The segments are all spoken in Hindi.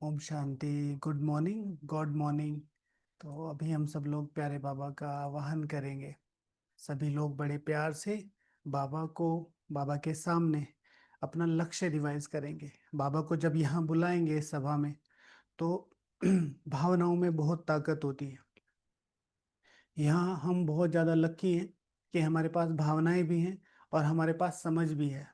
ओम शांति। Good morning, good morning. तो अभी हम सब लोग प्यारे बाबा का आवाहन करेंगे। सभी लोग बड़े प्यार से बाबा को, बाबा के सामने अपना लक्ष्य रिवाइज करेंगे। बाबा को जब यहाँ बुलाएंगे इस सभा में, तो भावनाओं में बहुत ताकत होती है। यहाँ हम बहुत ज़्यादा लकी हैं कि हमारे पास भावनाएं भी हैं और हमारे पास समझ भी है,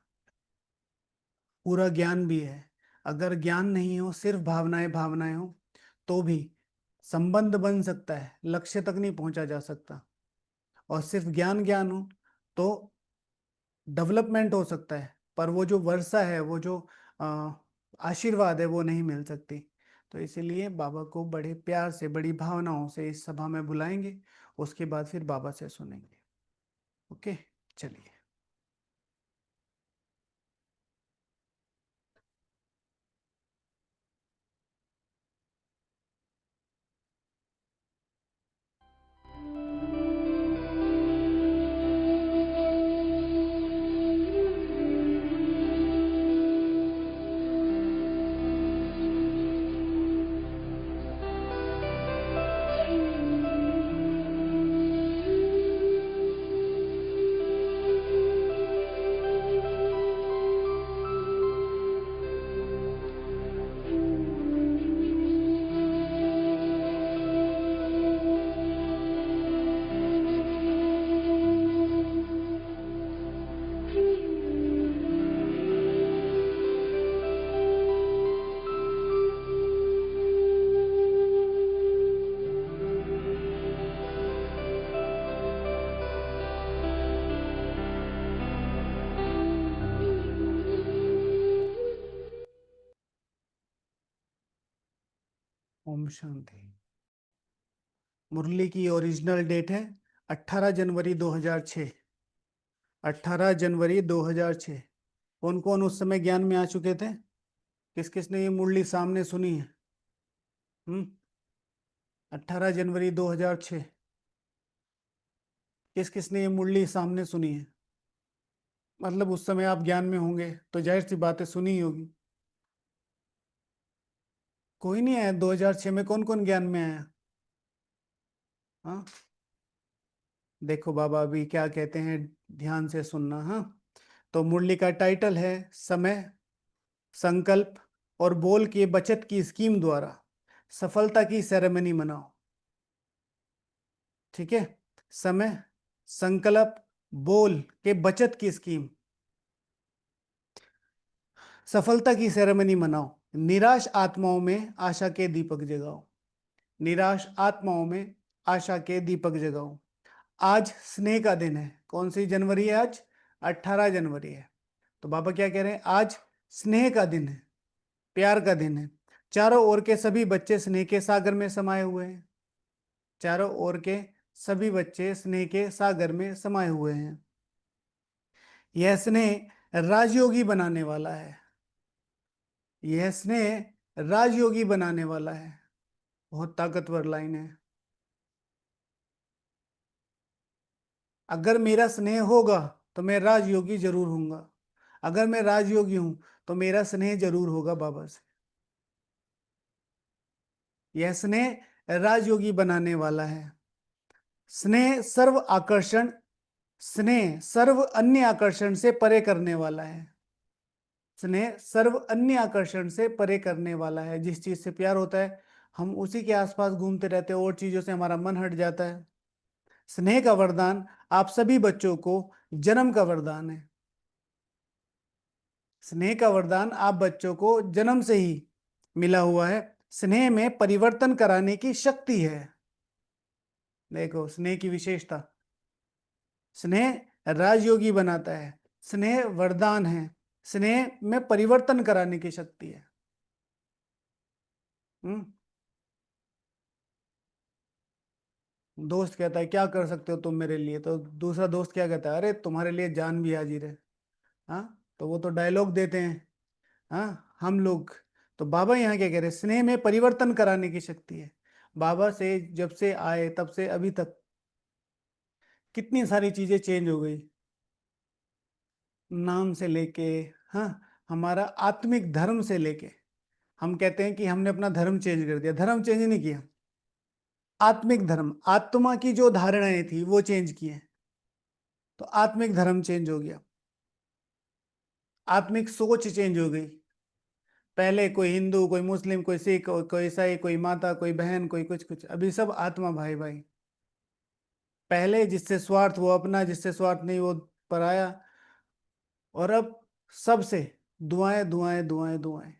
पूरा ज्ञान भी है। अगर ज्ञान नहीं हो, सिर्फ भावनाएं भावनाएं हो, तो भी संबंध बन सकता है, लक्ष्य तक नहीं पहुंचा जा सकता। और सिर्फ ज्ञान ज्ञान हो तो डेवलपमेंट हो सकता है, पर वो जो वर्षा है, वो जो आ, आशीर्वाद है, वो नहीं मिल सकती। तो इसीलिए बाबा को बड़े प्यार से, बड़ी भावनाओं से इस सभा में बुलाएंगे। उसके बाद फिर बाबा से सुनेंगे। ओके, चलिए। ओम शांति। मुरली की ओरिजिनल डेट है 18 जनवरी 2006। 18 जनवरी 2006। कौन कौन उस समय ज्ञान में आ चुके थे? किस किस ने ये मुरली सामने सुनी है? 18 जनवरी 2006। किस किस ने ये मुरली सामने सुनी है? मतलब उस समय आप ज्ञान में होंगे तो जाहिर सी बातें सुनी ही होगी। कोई नहीं आया 2006 में? कौन कौन ज्ञान में आया? हाँ, देखो बाबा अभी क्या कहते हैं, ध्यान से सुनना। हाँ, तो मुरली का टाइटल है समय, संकल्प और बोल के बचत की स्कीम द्वारा सफलता की सेरेमनी मनाओ। ठीक है, समय, संकल्प, बोल के बचत की स्कीम, सफलता की सेरेमनी मनाओ। निराश आत्माओं में आशा के दीपक जगाओ। निराश आत्माओं में आशा के दीपक जगाओ। आज स्नेह का दिन है। कौन सी जनवरी है आज? 18 जनवरी है। तो बाबा क्या कह रहे हैं? आज स्नेह का दिन है, प्यार का दिन है। चारों ओर के सभी बच्चे स्नेह के सागर में समाये हुए हैं। चारों ओर के सभी बच्चे स्नेह के सागर में समाये हुए हैं। यह स्नेह राजयोगी बनाने वाला है। यह स्नेह राजयोगी बनाने वाला है। बहुत ताकतवर लाइन है। अगर मेरा स्नेह होगा तो मैं राजयोगी जरूर हूंगा। अगर मैं राजयोगी हूं तो मेरा स्नेह जरूर होगा बाबा से। यह स्नेह राजयोगी बनाने वाला है। स्नेह सर्व आकर्षण, स्नेह सर्व अन्य आकर्षण से परे करने वाला है। स्नेह सर्व अन्य आकर्षण से परे करने वाला है। जिस चीज से प्यार होता है, हम उसी के आसपास घूमते रहते हैं, और चीजों से हमारा मन हट जाता है। स्नेह का वरदान आप सभी बच्चों को जन्म का वरदान है। स्नेह का वरदान आप बच्चों को जन्म से ही मिला हुआ है। स्नेह में परिवर्तन कराने की शक्ति है। देखो स्नेह की विशेषता, स्नेह राजयोगी बनाता है, स्नेह वरदान है, स्नेह में परिवर्तन कराने की शक्ति है। हम्म दोस्त कहता है क्या कर सकते हो तुम मेरे लिए, तो दूसरा दोस्त क्या कहता है? अरे तुम्हारे लिए जान भी हाजिर है। हाँ, तो वो तो डायलॉग देते हैं। हाँ, हम लोग। तो बाबा यहाँ क्या कह रहे हैं? स्नेह में परिवर्तन कराने की शक्ति है। बाबा से जब से आए तब से अभी तक कितनी सारी चीजें चेंज हो गई। नाम से लेके, हाँ, हमारा आत्मिक धर्म से लेके हम कहते हैं कि हमने अपना धर्म चेंज कर दिया, धर्म चेंज नहीं किया, आत्मिक धर्म, आत्मा की जो धारणाएं थी वो चेंज की हैं, तो आत्मिक धर्म चेंज हो गया, आत्मिक सोच चेंज हो गई। पहले कोई हिंदू, कोई मुस्लिम, कोई सिख, कोई ईसाई, कोई माता, कोई बहन, कोई कुछ कुछ, अभी सब आत्मा भाई भाई। पहले जिससे स्वार्थ वो अपना, जिससे स्वार्थ नहीं वो पराया, और अब सबसे दुआएं दुआएं दुआएं दुआएं।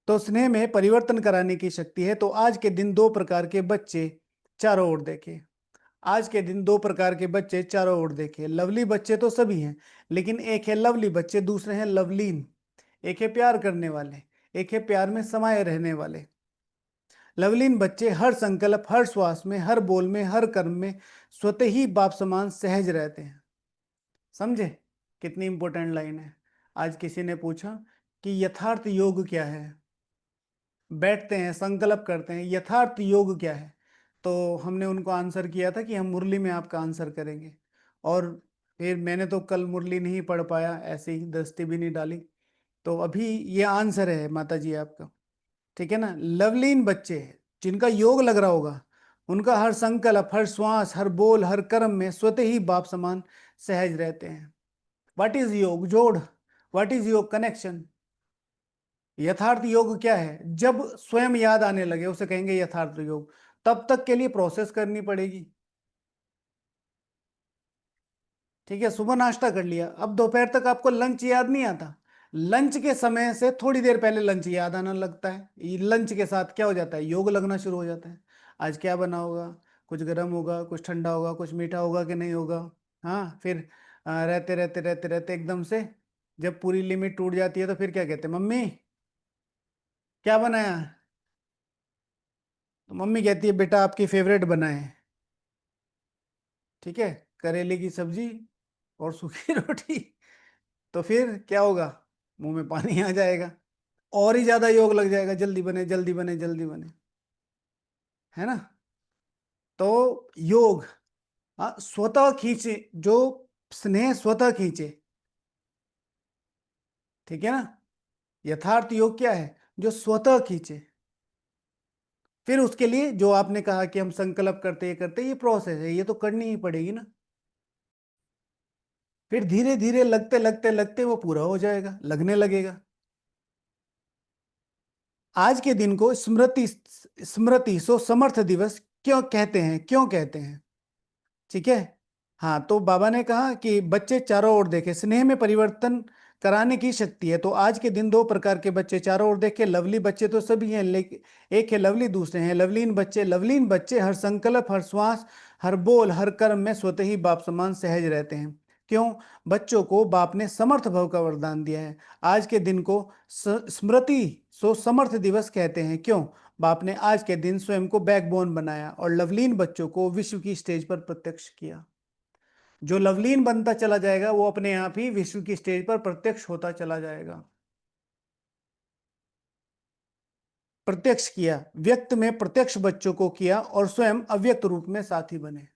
तो स्नेह में परिवर्तन कराने की शक्ति है। तो आज के दिन दो प्रकार के बच्चे चारों ओर देखे, आज के दिन दो प्रकार के बच्चे चारों ओर देखे। लवली बच्चे तो सभी हैं, लेकिन एक है लवली बच्चे, दूसरे हैं लवलीन। एक है प्यार करने वाले, एक है प्यार में समाये रहने वाले। लवलीन बच्चे हर संकल्प, हर श्वास में, हर बोल में, हर कर्म में स्वतः ही बाप समान सहज रहते हैं। समझे कितनी इंपॉर्टेंट लाइन है। आज किसी ने पूछा कि यथार्थ योग क्या है, बैठते हैं संकल्प करते हैं, यथार्थ योग क्या है, तो हमने उनको आंसर किया था कि हम मुरली में आपका आंसर करेंगे। और फिर मैंने तो कल मुरली नहीं पढ़ पाया, ऐसे ही दृष्टि भी नहीं डाली, तो अभी ये आंसर है माता जी आपका। ठीक है ना। लवलीन बच्चे जिनका योग लग रहा होगा, उनका हर संकल्प, हर श्वास, हर बोल, हर कर्म में स्वतः ही बाप समान सहज रहते हैं। व्हाट इज योग? जोड़। व्हाट इज योग? कनेक्शन। यथार्थ योग क्या है? जब स्वयं याद आने लगे उसे कहेंगे यथार्थ योग। तब तक के लिए प्रोसेस करनी पड़ेगी। ठीक है, सुबह नाश्ता कर लिया, अब दोपहर तक आपको लंच याद नहीं आता, लंच के समय से थोड़ी देर पहले लंच याद आना लगता है। ये लंच के साथ क्या हो जाता है? योग लगना शुरू हो जाता है। आज क्या बना होगा, कुछ गर्म होगा, कुछ ठंडा होगा, कुछ मीठा होगा कि नहीं होगा। हाँ, फिर रहते रहते रहते रहते एकदम से जब पूरी लिमिट टूट जाती है तो फिर क्या कहते हैं? मम्मी क्या बनाया? तो मम्मी कहती है बेटा आपकी फेवरेट बनाए। ठीक है, करेले की सब्जी और सूखी रोटी। तो फिर क्या होगा? मुंह में पानी आ जाएगा, और ही ज्यादा योग लग जाएगा, जल्दी बने जल्दी बने जल्दी बने, है ना। तो योग, हाँ, स्वतः खींचे, जो स्नेह स्वतः खींचे। ठीक है ना। यथार्थ योग क्या है? जो स्वतः खींचे। फिर उसके लिए जो आपने कहा कि हम संकल्प करते ये प्रोसेस है, ये तो करनी ही पड़ेगी ना। फिर धीरे धीरे लगते लगते लगते वो पूरा हो जाएगा, लगने लगेगा। आज के दिन को स्मृति, स्मृति सो समर्थ दिवस क्यों कहते हैं? क्यों कहते हैं? ठीक है। हाँ, तो बाबा ने कहा कि बच्चे चारों ओर देखे, स्नेह में परिवर्तन कराने की शक्ति है। तो आज के दिन दो प्रकार के बच्चे चारों ओर देखे। लवली बच्चे तो सभी हैं, लेकिन एक है लवली, दूसरे हैं लवलीन बच्चे। लवलीन बच्चे हर संकल्प, हर श्वास, हर बोल, हर कर्म में स्वतः ही बाप समान सहज रहते हैं। क्यों? बच्चों को बाप ने समर्थ भव का वरदान दिया है। आज के दिन को स्मृति सो समर्थ दिवस कहते हैं। क्यों? बाप ने आज के दिन स्वयं को बैकबोन बनाया और लवलीन बच्चों को विश्व की स्टेज पर प्रत्यक्ष किया। जो लवलीन बनता चला जाएगा वो अपने आप ही विश्व की स्टेज पर प्रत्यक्ष होता चला जाएगा। प्रत्यक्ष किया, व्यक्त में प्रत्यक्ष बच्चों को किया और स्वयं अव्यक्त रूप में साथी बने।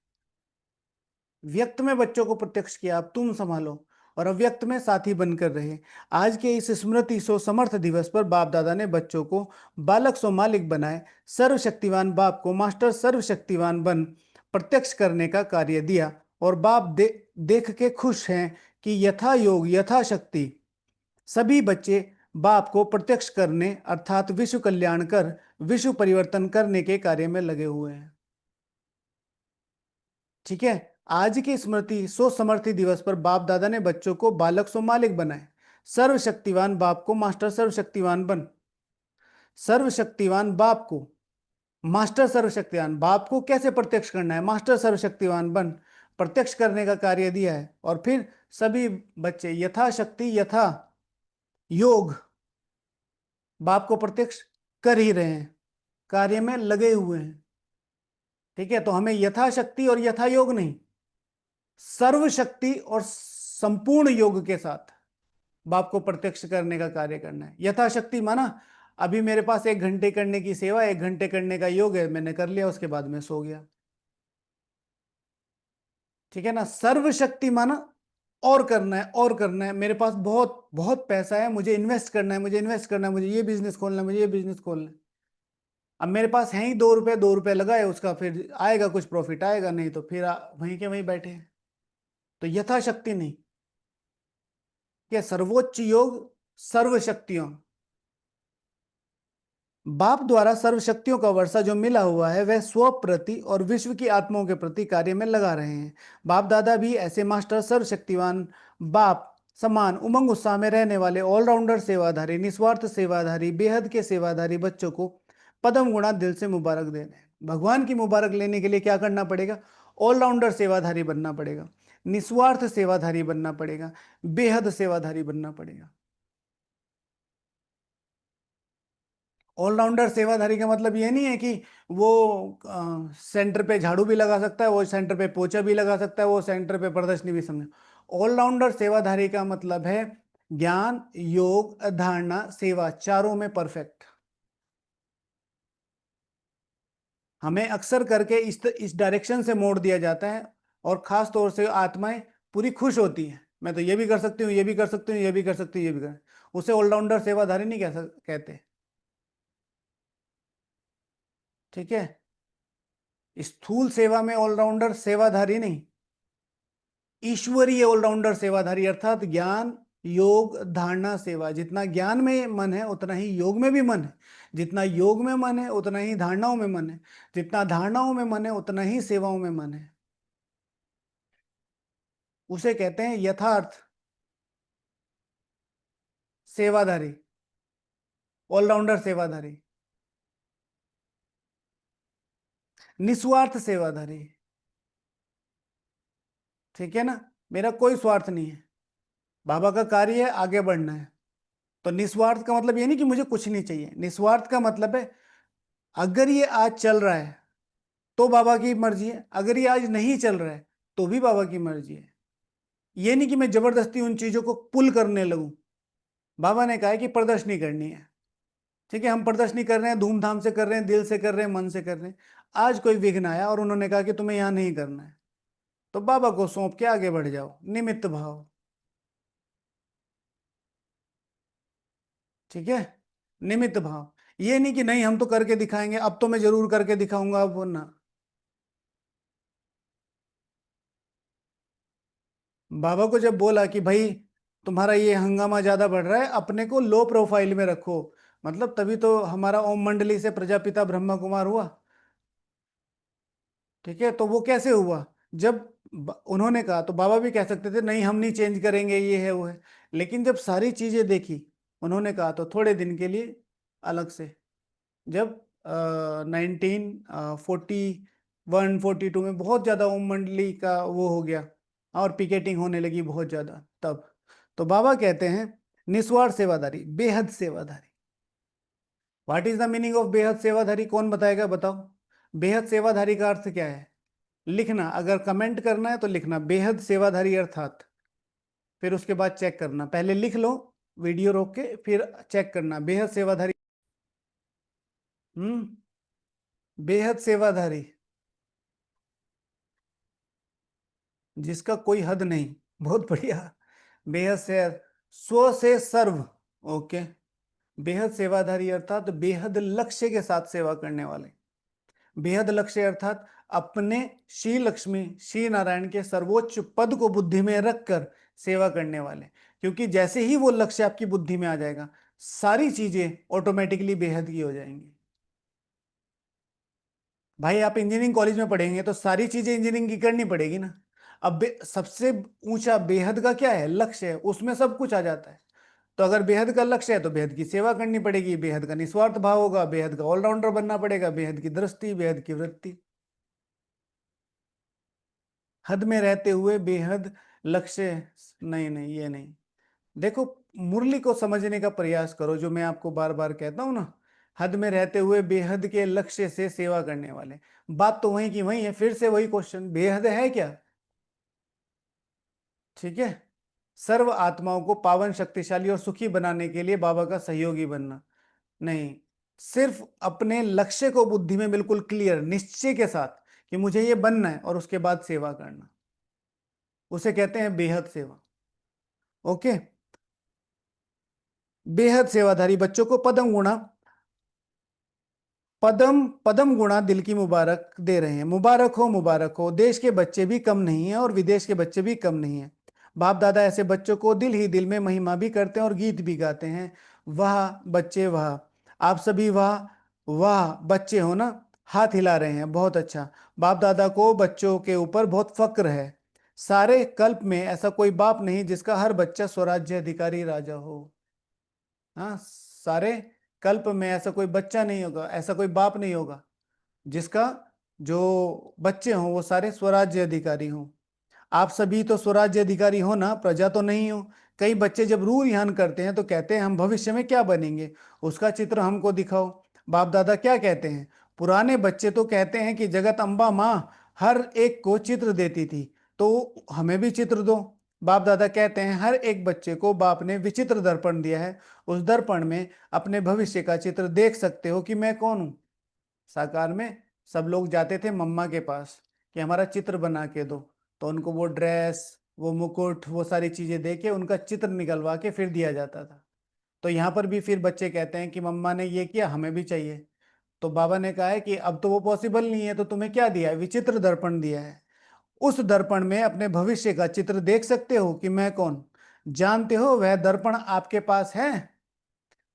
व्यक्त में बच्चों को प्रत्यक्ष किया, अब तुम संभालो, और अव्यक्त में साथी बनकर रहे। आज के इस स्मृति सो समर्थ दिवस पर बाप दादा ने बच्चों को बालक सो मालिक बनाए, सर्वशक्तिवान बाप को मास्टर सर्वशक्तिवान बन प्रत्यक्ष करने का कार्य दिया। और बाप देख के खुश हैं कि यथा योग यथा शक्ति सभी बच्चे बाप को प्रत्यक्ष करने अर्थात विश्व कल्याण कर विश्व परिवर्तन करने के कार्य में लगे हुए हैं। ठीक है। आज की स्मृति सो समर्थी दिवस पर बाप दादा ने बच्चों को बालक सो मालिक बनाए, सर्वशक्तिवान बाप को मास्टर सर्वशक्तिवान बन, सर्वशक्तिवान बाप को मास्टर सर्वशक्तिवान बाप को कैसे प्रत्यक्ष करना है? मास्टर सर्वशक्तिवान बन प्रत्यक्ष करने का कार्य दिया है। और फिर सभी बच्चे यथाशक्ति यथा योग बाप को प्रत्यक्ष कर ही रहे हैं, कार्य में लगे हुए हैं। ठीक है, तो हमें यथाशक्ति और यथा योग नहीं, सर्वशक्ति और संपूर्ण योग के साथ बाप को प्रत्यक्ष करने का कार्य करना है। यथाशक्ति माना अभी मेरे पास 1 घंटे करने की सेवा, 1 घंटे करने का योग है, मैंने कर लिया, उसके बाद में सो गया। ठीक है ना। सर्वशक्ति माना और करना है और करना है, मेरे पास बहुत बहुत पैसा है, मुझे इन्वेस्ट करना है, मुझे इन्वेस्ट करना है, मुझे ये बिजनेस खोलना है, मुझे ये बिजनेस खोलना है। अब मेरे पास है ही 2 रुपए, 2 रुपए लगाए उसका, फिर आएगा कुछ प्रॉफिट आएगा, नहीं तो फिर वहीं के वहीं बैठे हैं। तो यथाशक्ति नहीं, क्या सर्वोच्च योग सर्वशक्तियों, बाप द्वारा सर्वशक्तियों का वर्षा जो मिला हुआ है वह स्व प्रति और विश्व की आत्माओं के प्रति कार्य में लगा रहे हैं। बाप दादा भी ऐसे मास्टर सर्वशक्तिवान बाप समान उमंग उत्साह में रहने वाले ऑलराउंडर सेवाधारी निस्वार्थ सेवाधारी बेहद के सेवाधारी बच्चों को पदम गुणा दिल से मुबारक दे रहे हैं। भगवान की मुबारक लेने के लिए क्या करना पड़ेगा? ऑलराउंडर सेवाधारी बनना पड़ेगा, निस्वार्थ सेवाधारी बनना पड़ेगा, बेहद सेवाधारी बनना पड़ेगा। ऑलराउंडर सेवाधारी का मतलब ये नहीं है कि वो सेंटर पे झाड़ू भी लगा सकता है, वो सेंटर पे पोछा भी लगा सकता है, वो सेंटर पे प्रदर्शनी भी समझे। ऑलराउंडर सेवाधारी का मतलब है ज्ञान योग धारणा सेवा चारों में परफेक्ट। हमें अक्सर करके इस डायरेक्शन से मोड़ दिया जाता है, और खास तौर से आत्माएं पूरी खुश होती हैं, मैं तो ये भी कर सकती हूँ, ये भी कर सकती हूँ, ये भी कर सकती हूँ, ये भी कर, उसे ऑलराउंडर सेवाधारी नहीं कहते। ठीक है, स्थूल सेवा में ऑलराउंडर सेवाधारी नहीं, ईश्वरीय ऑलराउंडर सेवाधारी अर्थात ज्ञान योग धारणा सेवा। जितना ज्ञान में मन है उतना ही योग में भी मन है, जितना योग में मन है उतना ही धारणाओं में मन है, जितना धारणाओं में मन है उतना ही सेवाओं में मन है। उसे कहते हैं यथार्थ सेवाधारी, ऑलराउंडर सेवाधारी, निस्वार्थ सेवाधारी। ठीक है ना, मेरा कोई स्वार्थ नहीं है, बाबा का कार्य है आगे बढ़ना है। तो निस्वार्थ का मतलब ये नहीं कि मुझे कुछ नहीं चाहिए, निस्वार्थ का मतलब है अगर ये आज चल रहा है तो बाबा की मर्जी है, अगर ये आज नहीं चल रहा है तो भी बाबा की मर्जी है। ये नहीं कि मैं जबरदस्ती उन चीजों को पुल करने लगूं। बाबा ने कहा है कि प्रदर्शनी करनी है, ठीक है, हम प्रदर्शनी कर रहे हैं, धूमधाम से कर रहे हैं, दिल से कर रहे हैं, मन से कर रहे हैं। आज कोई विघ्न आया और उन्होंने कहा कि तुम्हें यहां नहीं करना है, तो बाबा को सौंप के आगे बढ़ जाओ, निमित्त भाव। ठीक है, निमित्त भाव। ये नहीं कि नहीं हम तो करके दिखाएंगे, अब तो मैं जरूर करके दिखाऊंगा, अब वो ना। बाबा को जब बोला कि भाई तुम्हारा ये हंगामा ज्यादा बढ़ रहा है, अपने को लो प्रोफाइल में रखो, मतलब तभी तो हमारा ओम मंडली से प्रजापिता ब्रह्मा कुमार हुआ। ठीक है, तो वो कैसे हुआ? जब उन्होंने कहा तो बाबा भी कह सकते थे नहीं हम नहीं चेंज करेंगे, ये है वो है, लेकिन जब सारी चीजें देखी, उन्होंने कहा तो थोड़े दिन के लिए अलग से, जब 1941-42 में बहुत ज्यादा ओम मंडली का वो हो गया और पिकेटिंग होने लगी बहुत ज्यादा, तब तो बाबा कहते हैं निस्वार्थ सेवादारी बेहद सेवादारी। What is the meaning of बेहद सेवाधारी? कौन बताएगा, बताओ। बेहद सेवाधारी का अर्थ क्या है? लिखना, अगर कमेंट करना है तो लिखना बेहद सेवाधारी अर्थात, फिर उसके बाद चेक करना, पहले लिख लो वीडियो रोक के, फिर चेक करना बेहद सेवाधारी। हम्म, बेहद सेवाधारी, जिसका कोई हद नहीं। बहुत बढ़िया, बेहद से स्व से सर्व। ओके, बेहद सेवाधारी अर्थात बेहद लक्ष्य के साथ सेवा करने वाले। बेहद लक्ष्य अर्थात अपने श्री लक्ष्मी श्री नारायण के सर्वोच्च पद को बुद्धि में रखकर सेवा करने वाले। क्योंकि जैसे ही वो लक्ष्य आपकी बुद्धि में आ जाएगा, सारी चीजें ऑटोमेटिकली बेहद की हो जाएंगी। भाई आप इंजीनियरिंग कॉलेज में पढ़ेंगे तो सारी चीजें इंजीनियरिंग की करनी पड़ेगी ना। अब सबसे ऊंचा बेहद का क्या है? लक्ष्य है, उसमें सब कुछ आ जाता है। तो अगर बेहद का लक्ष्य है तो बेहद की सेवा करनी पड़ेगी, बेहद का निस्वार्थ भाव होगा, बेहद का ऑलराउंडर बनना पड़ेगा, बेहद की दृष्टि बेहद की वृत्ति, हद में रहते हुए बेहद लक्ष्य। नहीं नहीं, ये नहीं। देखो, मुरली को समझने का प्रयास करो, जो मैं आपको बार बार कहता हूं ना, हद में रहते हुए बेहद के लक्ष्य से सेवा करने वाले। बात तो वही की वही है, फिर से वही क्वेश्चन, बेहद है क्या? ठीक है, सर्व आत्माओं को पावन शक्तिशाली और सुखी बनाने के लिए बाबा का सहयोगी बनना नहीं, सिर्फ अपने लक्ष्य को बुद्धि में बिल्कुल क्लियर निश्चय के साथ कि मुझे ये बनना है, और उसके बाद सेवा करना, उसे कहते हैं बेहद सेवा। ओके। बेहद सेवाधारी बच्चों को पदम गुणा, पदम पदम गुणा दिल की मुबारक दे रहे हैं। मुबारक हो, मुबारक हो। देश के बच्चे भी कम नहीं है और विदेश के बच्चे भी कम नहीं है। बाप दादा ऐसे बच्चों को दिल ही दिल में महिमा भी करते हैं और गीत भी गाते हैं। वाह बच्चे वाह। आप सभी वाह वाह बच्चे हो ना, हाथ हिला रहे हैं, बहुत अच्छा। बाप दादा को बच्चों के ऊपर बहुत फक्र है। सारे कल्प में ऐसा कोई बाप नहीं जिसका हर बच्चा स्वराज्य अधिकारी राजा हो। हाँ, सारे कल्प में ऐसा कोई बच्चा नहीं होगा, ऐसा कोई बाप नहीं होगा जिसका जो बच्चे हों वो सारे स्वराज्य अधिकारी हों। आप सभी तो स्वराज्य अधिकारी हो ना, प्रजा तो नहीं हो। कई बच्चे जब रूर यान करते हैं तो कहते हैं हम भविष्य में क्या बनेंगे, उसका चित्र हमको दिखाओ। बाप दादा क्या कहते हैं? पुराने बच्चे तो कहते हैं कि जगत अम्बा माँ हर एक को चित्र देती थी, तो हमें भी चित्र दो। बाप दादा कहते हैं हर एक बच्चे को बाप ने विचित्र दर्पण दिया है, उस दर्पण में अपने भविष्य का चित्र देख सकते हो कि मैं कौन हूं। साकार में सब लोग जाते थे मम्मा के पास कि हमारा चित्र बना के दो, तो उनको वो ड्रेस, वो मुकुट, वो सारी चीजें दे के उनका चित्र निकलवा के फिर दिया जाता था। तो यहाँ पर भी फिर बच्चे कहते हैं कि मम्मा ने ये किया, हमें भी चाहिए। तो बाबा ने कहा है कि अब तो वो पॉसिबल नहीं है, तो तुम्हें क्या दिया है? विचित्र दर्पण दिया है। उस दर्पण में अपने भविष्य का चित्र देख सकते हो कि मैं कौन। जानते हो वह दर्पण आपके पास है?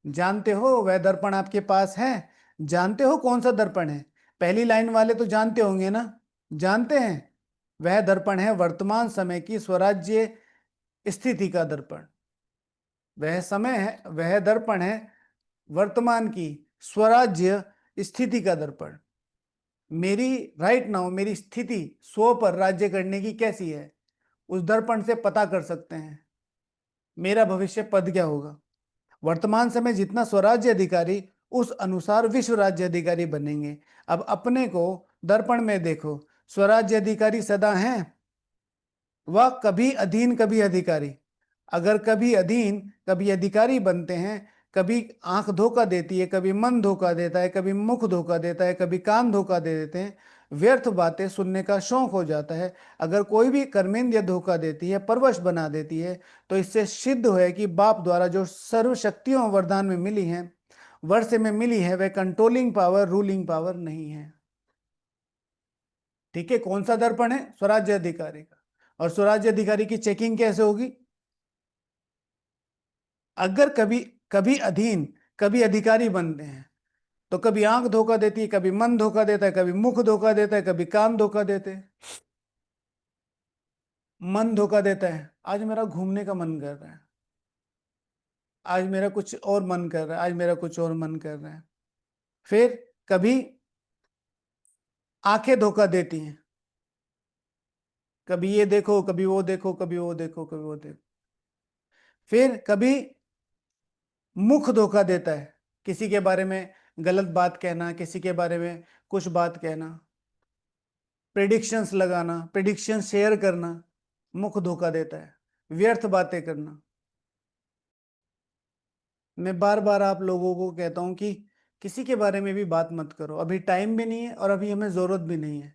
जानते हो वह दर्पण आपके पास है? जानते हो कौन सा दर्पण है? पहली लाइन वाले तो जानते होंगे ना, जानते हैं। वह दर्पण है वर्तमान समय की स्वराज्य स्थिति का दर्पण। वह समय है, वह दर्पण है वर्तमान की स्वराज्य स्थिति का दर्पण। मेरी राइट नाउ मेरी स्थिति स्व पर राज्य करने की कैसी है, उस दर्पण से पता कर सकते हैं मेरा भविष्य पद क्या होगा। वर्तमान समय जितना स्वराज्य अधिकारी, उस अनुसार विश्व राज्य अधिकारी बनेंगे। अब अपने को दर्पण में देखो, स्वराज्य अधिकारी सदा हैं, वह कभी अधीन कभी अधिकारी। अगर कभी अधीन कभी अधिकारी बनते हैं, कभी आंख धोखा देती है, कभी मन धोखा देता है, कभी मुख धोखा देता है, कभी कान धोखा दे देते हैं, व्यर्थ बातें सुनने का शौक हो जाता है। अगर कोई भी कर्मेंद्रिय धोखा देती है, परवश बना देती है, तो इससे सिद्ध है कि बाप द्वारा जो सर्व शक्तियों वरदान में मिली हैं, वर्ष में मिली है, वह कंट्रोलिंग पावर रूलिंग पावर नहीं है। ठीक है, कौन सा दर्पण है? स्वराज्य अधिकारी का। और स्वराज्य अधिकारी की चेकिंग कैसे होगी? अगर कभी कभी अधीन कभी अधिकारी बनते हैं, तो कभी आंख धोखा देती है, कभी मन धोखा देता है, कभी मुख धोखा देता है, कभी कान धोखा देते हैं। मन धोखा देता है, आज मेरा घूमने का मन कर रहा है, आज मेरा कुछ और मन कर रहा है, आज मेरा कुछ और मन कर रहा है। फिर कभी आंखें धोखा देती हैं, कभी ये देखो, कभी वो देखो, कभी वो देखो, कभी वो देखो। फिर कभी मुख धोखा देता है, किसी के बारे में गलत बात कहना, किसी के बारे में कुछ बात कहना, प्रेडिक्शंस लगाना, प्रेडिक्शन शेयर करना, मुख धोखा देता है। व्यर्थ बातें करना। मैं बार बार आप लोगों को कहता हूं कि किसी के बारे में भी बात मत करो, अभी टाइम भी नहीं है और अभी हमें जरूरत भी नहीं है।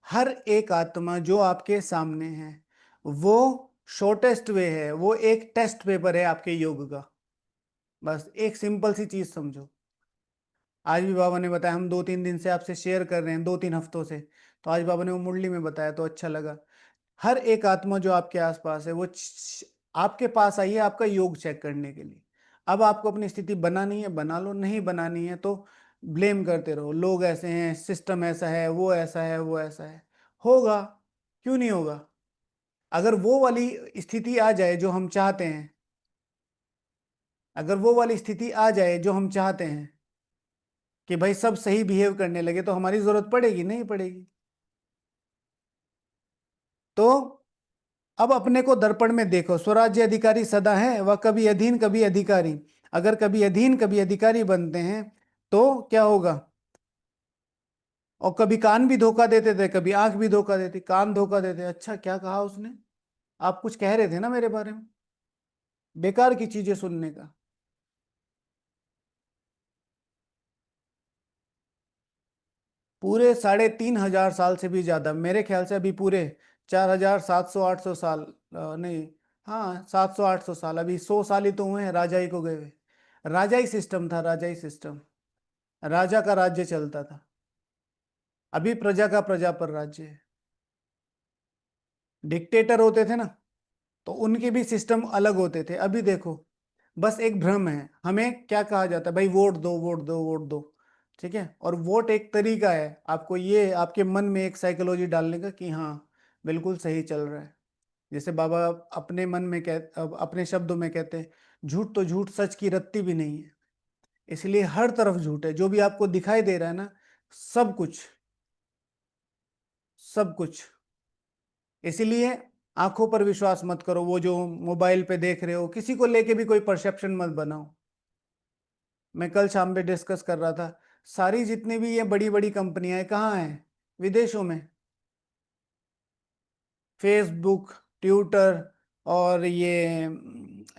हर एक आत्मा जो आपके सामने है वो शॉर्टेस्ट वे है, वो एक टेस्ट पेपर है आपके योग का। बस एक सिंपल सी चीज समझो। आज भी बाबा ने बताया, हम 2-3 दिन से आपसे शेयर कर रहे हैं, 2-3 हफ्तों से, तो आज बाबा ने वो मुरली में बताया तो अच्छा लगा। हर एक आत्मा जो आपके आसपास है वो आपके पास आई है आपका योग चेक करने के लिए। अब आपको अपनी स्थिति बनानी है, बना लो, नहीं बनानी है तो ब्लेम करते रहो, लोग ऐसे हैं, सिस्टम ऐसा है, वो ऐसा है, वो ऐसा है। होगा, क्यों नहीं होगा? अगर वो वाली स्थिति आ जाए जो हम चाहते हैं, अगर वो वाली स्थिति आ जाए जो हम चाहते हैं कि भाई सब सही बिहेव करने लगे, तो हमारी जरूरत पड़ेगी नहीं पड़ेगी? तो अब अपने को दर्पण में देखो, स्वराज्य अधिकारी सदा है, वह कभी अधीन कभी अधिकारी। अगर कभी अधीन कभी अधिकारी बनते हैं तो क्या होगा? और कभी कान भी धोखा देते थे, कभी आंख भी धोखा देती, कान धोखा देते। अच्छा, क्या कहा उसने? आप कुछ कह रहे थे ना मेरे बारे में, बेकार की चीजें सुनने का। पूरे 3,500 साल से भी ज्यादा, मेरे ख्याल से अभी पूरे 4,700-800 साल, नहीं, हाँ, 700 800 साल, अभी 100 साल ही तो हुए हैं राजा ही को गए हुए। राजाई सिस्टम था, राजाई सिस्टम। राजा का राज्य चलता था। अभी प्रजा का प्रजा पर राज्य है। डिक्टेटर होते थे ना, तो उनके भी सिस्टम अलग होते थे। अभी देखो, बस एक भ्रम है, हमें क्या कहा जाता है भाई, वोट दो वोट दो वोट दो। ठीक है, और वोट एक तरीका है आपको ये आपके मन में एक साइकोलॉजी डालने का कि हाँ बिल्कुल सही चल रहा है। जैसे बाबा अपने मन में अपने शब्दों में कहते हैं, झूठ तो झूठ सच की रत्ती भी नहीं है। इसलिए हर तरफ झूठ है, जो भी आपको दिखाई दे रहा है ना, सब कुछ, सब कुछ। इसीलिए आंखों पर विश्वास मत करो, वो जो मोबाइल पे देख रहे हो, किसी को लेके भी कोई परसेप्शन मत बनाओ। मैं कल शाम पे डिस्कस कर रहा था, सारी जितनी भी ये बड़ी बड़ी कंपनियां हैं कहाँ हैं, विदेशों में। फेसबुक, ट्विटर और ये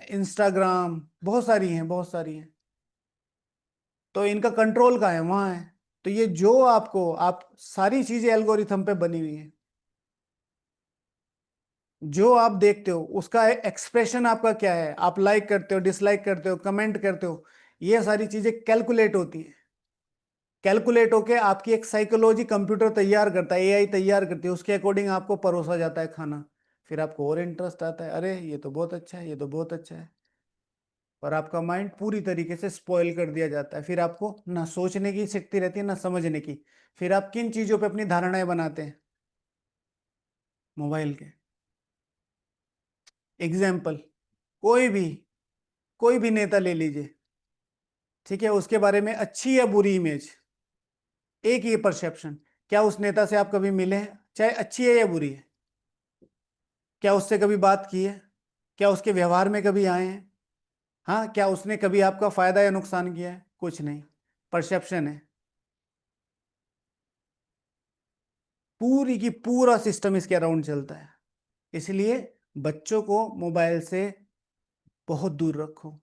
इंस्टाग्राम, बहुत सारी हैं, बहुत सारी हैं। तो इनका कंट्रोल कहाँ है, वहां है। तो ये जो आपको आप सारी चीजें एल्गोरिथम पे बनी हुई है। जो आप देखते हो उसका एक्सप्रेशन आपका क्या है, आप लाइक करते हो, डिसलाइक करते हो, कमेंट करते हो, ये सारी चीजें कैलकुलेट होती है। कैलकुलेट होके आपकी एक साइकोलॉजी कंप्यूटर तैयार करता है, एआई तैयार करती है, उसके अकॉर्डिंग आपको परोसा जाता है खाना। फिर आपको और इंटरेस्ट आता है, अरे ये तो बहुत अच्छा है, ये तो बहुत अच्छा है। और आपका माइंड पूरी तरीके से स्पॉइल कर दिया जाता है। फिर आपको ना सोचने की शक्ति रहती है ना समझने की। फिर आप किन चीजों पे अपनी धारणाएं बनाते हैं, मोबाइल के। एग्जाम्पल, कोई भी कोई भी नेता ले लीजिए, ठीक है, उसके बारे में अच्छी या बुरी इमेज, एक ही परसेप्शन। क्या उस नेता से आप कभी मिले हैं, चाहे अच्छी है या बुरी है? क्या उससे कभी बात की है? क्या उसके व्यवहार में कभी आए हैं? हाँ, क्या उसने कभी आपका फायदा या नुकसान किया है? कुछ नहीं। परसेप्शन है। पूरी की पूरा सिस्टम इसके अराउंड चलता है। इसलिए बच्चों को मोबाइल से बहुत दूर रखो।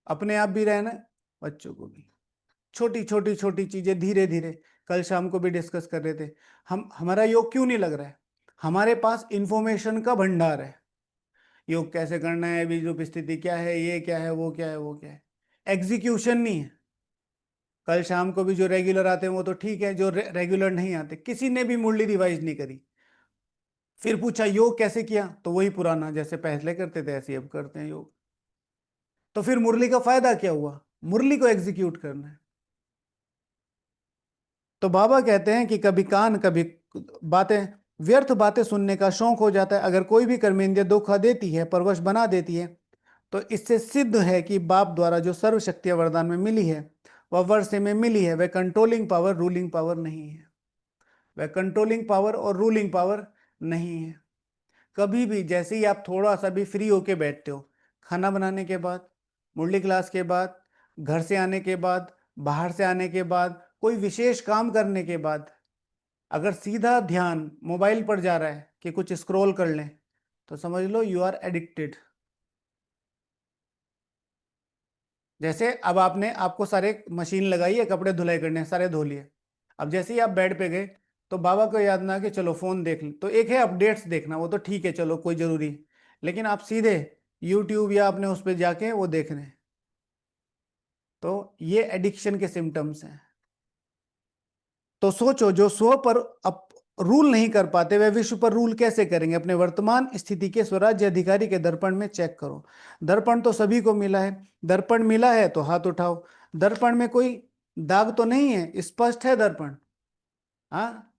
अपने आप भी रहना, बच्चों को भी। छोटी छोटी छोटी चीजें धीरे धीरे। कल शाम को भी डिस्कस कर रहे थे, हम हमारा योग क्यों नहीं लग रहा है? हमारे पास इंफॉर्मेशन का भंडार है। योग कैसे करना है, बीज रूप स्थिति क्या है, ये क्या है, वो क्या है, वो क्या है। एग्जीक्यूशन नहीं है। कल शाम को भी जो रेगुलर आते हैं वो तो ठीक है, जो रेगुलर नहीं आते, किसी ने भी मुरली रिवाइज नहीं करी। फिर पूछा योग कैसे किया, तो वही पुराना, जैसे पहले करते थे ऐसे ही अब करते हैं योग। तो फिर मुरली का फायदा क्या हुआ? मुरली को एग्जीक्यूट करना है। तो बाबा कहते हैं कि कभी कान कभी बातें, व्यर्थ बातें सुनने का शौक हो जाता है। अगर कोई भी कर्मेंद्रिय धोखा देती है, परवश बना देती है, तो इससे सिद्ध है कि बाप द्वारा जो सर्व शक्तियां वरदान में मिली है, वह वर्षे में मिली है, वह कंट्रोलिंग पावर रूलिंग पावर नहीं है। वह कंट्रोलिंग पावर और रूलिंग पावर नहीं है। कभी भी जैसे ही आप थोड़ा सा भी फ्री होके बैठते हो, खाना बनाने के बाद, मुरली क्लास के बाद, घर से आने के बाद, बाहर से आने के बाद, कोई विशेष काम करने के बाद, अगर सीधा ध्यान मोबाइल पर जा रहा है कि कुछ स्क्रॉल कर लें, तो समझ लो यू आर एडिक्टेड। जैसे अब आपने आपको सारे मशीन लगाई है, कपड़े धुलाई करने, सारे धो लिए। अब जैसे ही आप बेड पे गए, तो बाबा को याद ना कि चलो फोन देख लें, तो एक है अपडेट्स देखना, वो तो ठीक है, चलो कोई जरूरी। लेकिन आप सीधे यूट्यूब या अपने उस पर जाके वो देख रहे हैं, तो ये एडिक्शन के सिम्टम्स हैं। तो सोचो, जो स्व पर अप रूल नहीं कर पाते, वे विश्व पर रूल कैसे करेंगे? अपने वर्तमान स्थिति के स्वराज्य अधिकारी के दर्पण में चेक करो। दर्पण तो सभी को मिला है, दर्पण मिला है तो हाथ उठाओ। दर्पण में कोई दाग तो नहीं है, स्पष्ट है दर्पण। हाँ,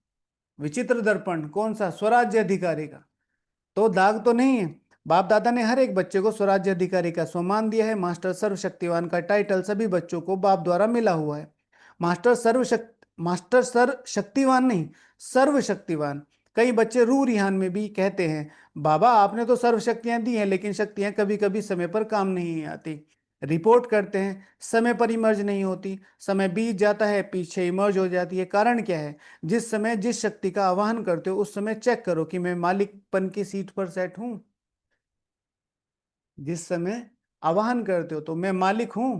विचित्र दर्पण कौन सा? स्वराज्य अधिकारी का। तो दाग तो नहीं है। बाप दादा ने हर एक बच्चे को स्वराज्य अधिकारी का सम्मान दिया है। मास्टर सर्वशक्तिवान का टाइटल सभी बच्चों को बाप द्वारा मिला हुआ है। मास्टर सर्व शक्तिवान नहीं, सर्वशक्तिवान। कई बच्चे रू रिहान में भी कहते हैं, बाबा आपने तो सर्व शक्तियां दी हैं, लेकिन शक्तियां कभी कभी समय पर काम नहीं आती। रिपोर्ट करते हैं, समय पर इमर्ज नहीं होती, समय बीत जाता है, पीछे इमर्ज हो जाती है। कारण क्या है? जिस समय जिस शक्ति का आवाहन करते हो, उस समय चेक करो कि मैं मालिकपन की सीट पर सेट हूं। जिस समय आवाहन करते हो तो मैं मालिक हूं,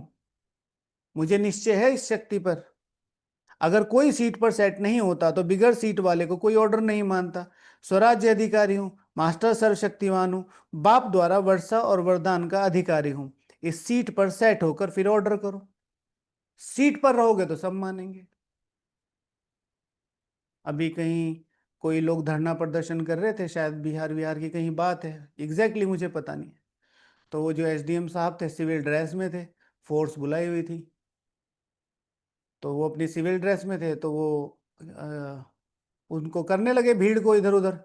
मुझे निश्चय है इस शक्ति पर। अगर कोई सीट पर सेट नहीं होता तो बिगर सीट वाले को कोई ऑर्डर नहीं मानता। स्वराज्य अधिकारी हूं, मास्टर सर्वशक्तिमान हूँ, बाप द्वारा वर्षा और वरदान का अधिकारी हूँ। इस सीट पर सेट होकर फिर ऑर्डर करो। सीट पर रहोगे तो सब मानेंगे। अभी कहीं कोई लोग धरना प्रदर्शन कर रहे थे, शायद बिहार बिहार की कहीं बात है, एग्जैक्टली मुझे पता नहीं है। तो वो जो एसडीएम साहब थे सिविल ड्रेस में थे, फोर्स बुलाई हुई थी, तो वो अपनी सिविल ड्रेस में थे, तो वो उनको करने लगे भीड़ को इधर उधर।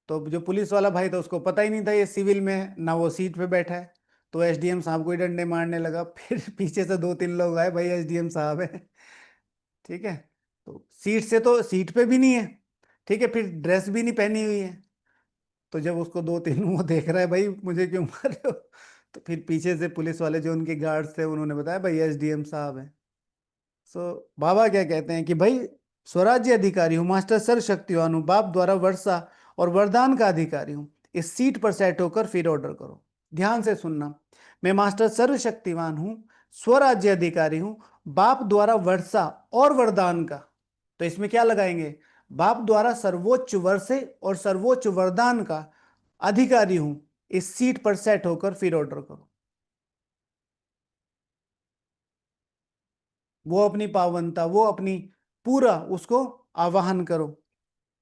तो जो पुलिस वाला भाई था उसको पता ही नहीं था ये सिविल में है, ना वो सीट पे बैठा है, तो एसडीएम साहब को ही डंडे मारने लगा। फिर पीछे से दो तीन लोग आए, भाई एसडीएम साहब है। ठीक है, तो सीट से तो सीट पे भी नहीं है, ठीक है, फिर ड्रेस भी नहीं पहनी हुई है। तो जब उसको दो तीन वो देख रहा है, भाई मुझे क्यों मार रहे हो, तो फिर पीछे से पुलिस वाले जो उनके गार्ड्स थे उन्होंने बताया भाई एसडीएम साहब हैं। सो बाबा क्या कहते हैं कि भाई स्वराज्य अधिकारी हूँ, मास्टर सर्वशक्तिवान हूँ, बाप द्वारा वर्षा और वरदान का अधिकारी हूँ। इस सीट पर सेट होकर फिर ऑर्डर करो। ध्यान से सुनना, मैं मास्टर सर्वशक्तिवान हूँ, स्वराज्य अधिकारी हूँ, बाप द्वारा वर्षा और वरदान का। तो इसमें क्या लगाएंगे? बाप द्वारा सर्वोच्च वर्षे और सर्वोच्च वरदान का अधिकारी हूं। इस सीट पर सेट होकर फिर ऑर्डर करो। वो अपनी पावनता, वो अपनी पूरा उसको आवाहन करो।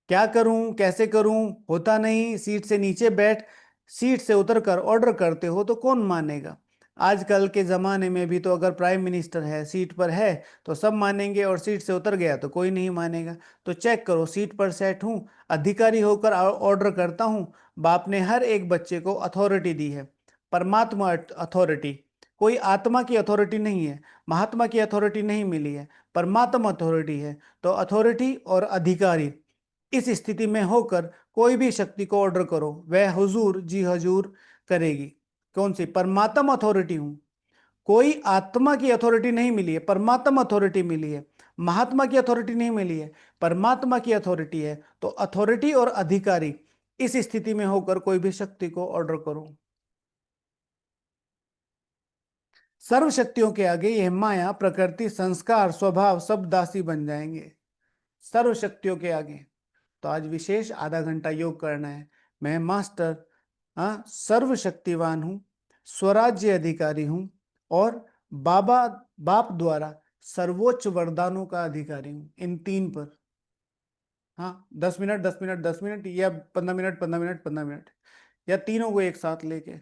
क्या करूं, कैसे करूं, होता नहीं, सीट से नीचे बैठ, सीट से उतर कर ऑर्डर करते हो तो कौन मानेगा? आजकल के ज़माने में भी तो अगर प्राइम मिनिस्टर है, सीट पर है, तो सब मानेंगे, और सीट से उतर गया तो कोई नहीं मानेगा। तो चेक करो, सीट पर सेट हूं, अधिकारी होकर ऑर्डर करता हूं। बाप ने हर एक बच्चे को अथॉरिटी दी है, परमात्मा अथॉरिटी, कोई आत्मा की अथॉरिटी नहीं है, महात्मा की अथॉरिटी नहीं मिली है, परमात्मा अथॉरिटी है। तो अथॉरिटी और अधिकारी, इस स्थिति में होकर कोई भी शक्ति को ऑर्डर करो, वह हुजूर जी हजूर करेगी। कौन सी? परमात्मा अथॉरिटी हूं, कोई आत्मा की अथॉरिटी नहीं मिली है, परमात्मा अथॉरिटी मिली है, महात्मा की अथॉरिटी नहीं मिली है, परमात्मा की अथॉरिटी है। तो अथॉरिटी और अधिकारी, इस स्थिति में होकर कोई भी शक्ति को ऑर्डर करो। सर्व शक्तियों के आगे यह माया, प्रकृति, संस्कार, स्वभाव सब दासी बन जाएंगे। सर्व शक्तियों के आगे। तो आज विशेष आधा घंटा योग करना है। मैं मास्टर, हाँ, सर्वशक्तिवान हूँ, स्वराज्य अधिकारी हूँ, और बाबा बाप द्वारा सर्वोच्च वरदानों का अधिकारी हूँ। इन तीन पर, हाँ, 10 मिनट 10 मिनट 10 मिनट, या 15 मिनट 15 मिनट 15 मिनट, या तीनों को एक साथ लेके,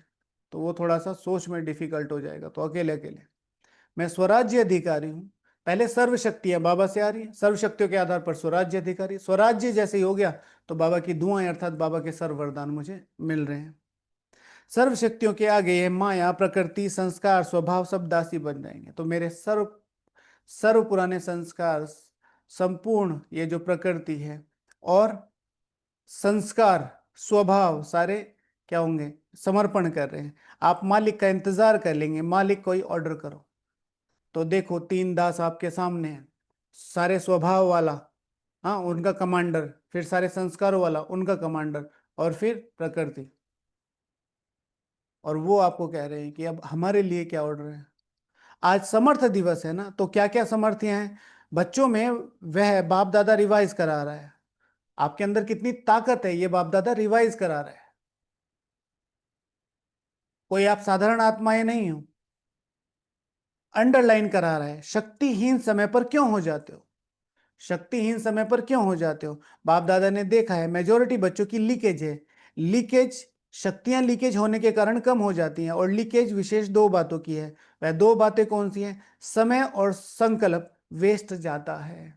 तो वो थोड़ा सा सोच में डिफिकल्ट हो जाएगा, तो अकेले अकेले। मैं स्वराज्य अधिकारी हूँ, पहले सर्व शक्तियां बाबा से आ रही है, सर्व शक्तियों के आधार पर स्वराज्य अधिकारी, स्वराज्य जैसे ही हो गया तो बाबा की दुआएं अर्थात बाबा के सर्व वरदान मुझे मिल रहे हैं। सर्व शक्तियों के आगे ये माया, प्रकृति, संस्कार, स्वभाव सब दासी बन जाएंगे। तो मेरे सर्व सर्व पुराने संस्कार, संपूर्ण ये जो प्रकृति है, और संस्कार, स्वभाव सारे क्या होंगे? समर्पण कर रहे हैं। आप मालिक का इंतजार कर लेंगे, मालिक कोई ऑर्डर करो। तो देखो, तीन दास आपके सामने हैं, सारे स्वभाव वाला, हाँ, उनका कमांडर, फिर सारे संस्कारों वाला उनका कमांडर, और फिर प्रकृति। और वो आपको कह रहे हैं कि अब हमारे लिए क्या ऑर्डर है। आज समर्थ दिवस है ना, तो क्या क्या समर्थियां हैं बच्चों में? वह बाप दादा रिवाइज करा रहा है। आपके अंदर कितनी ताकत है, ये बाप दादा रिवाइज करा रहा है। कोई आप साधारण आत्माएं नहीं हो, अंडरलाइन करा रहा है। शक्तिहीन समय पर क्यों हो जाते हो? शक्तिहीन समय पर क्यों हो जाते हो? बाप दादा ने देखा है मेजोरिटी बच्चों की लीकेज है। लीकेज, शक्तियां लीकेज होने के कारण कम हो जाती हैं, और लीकेज विशेष दो बातों की है। वह दो बातें कौन सी हैं? समय और संकल्प वेस्ट जाता है।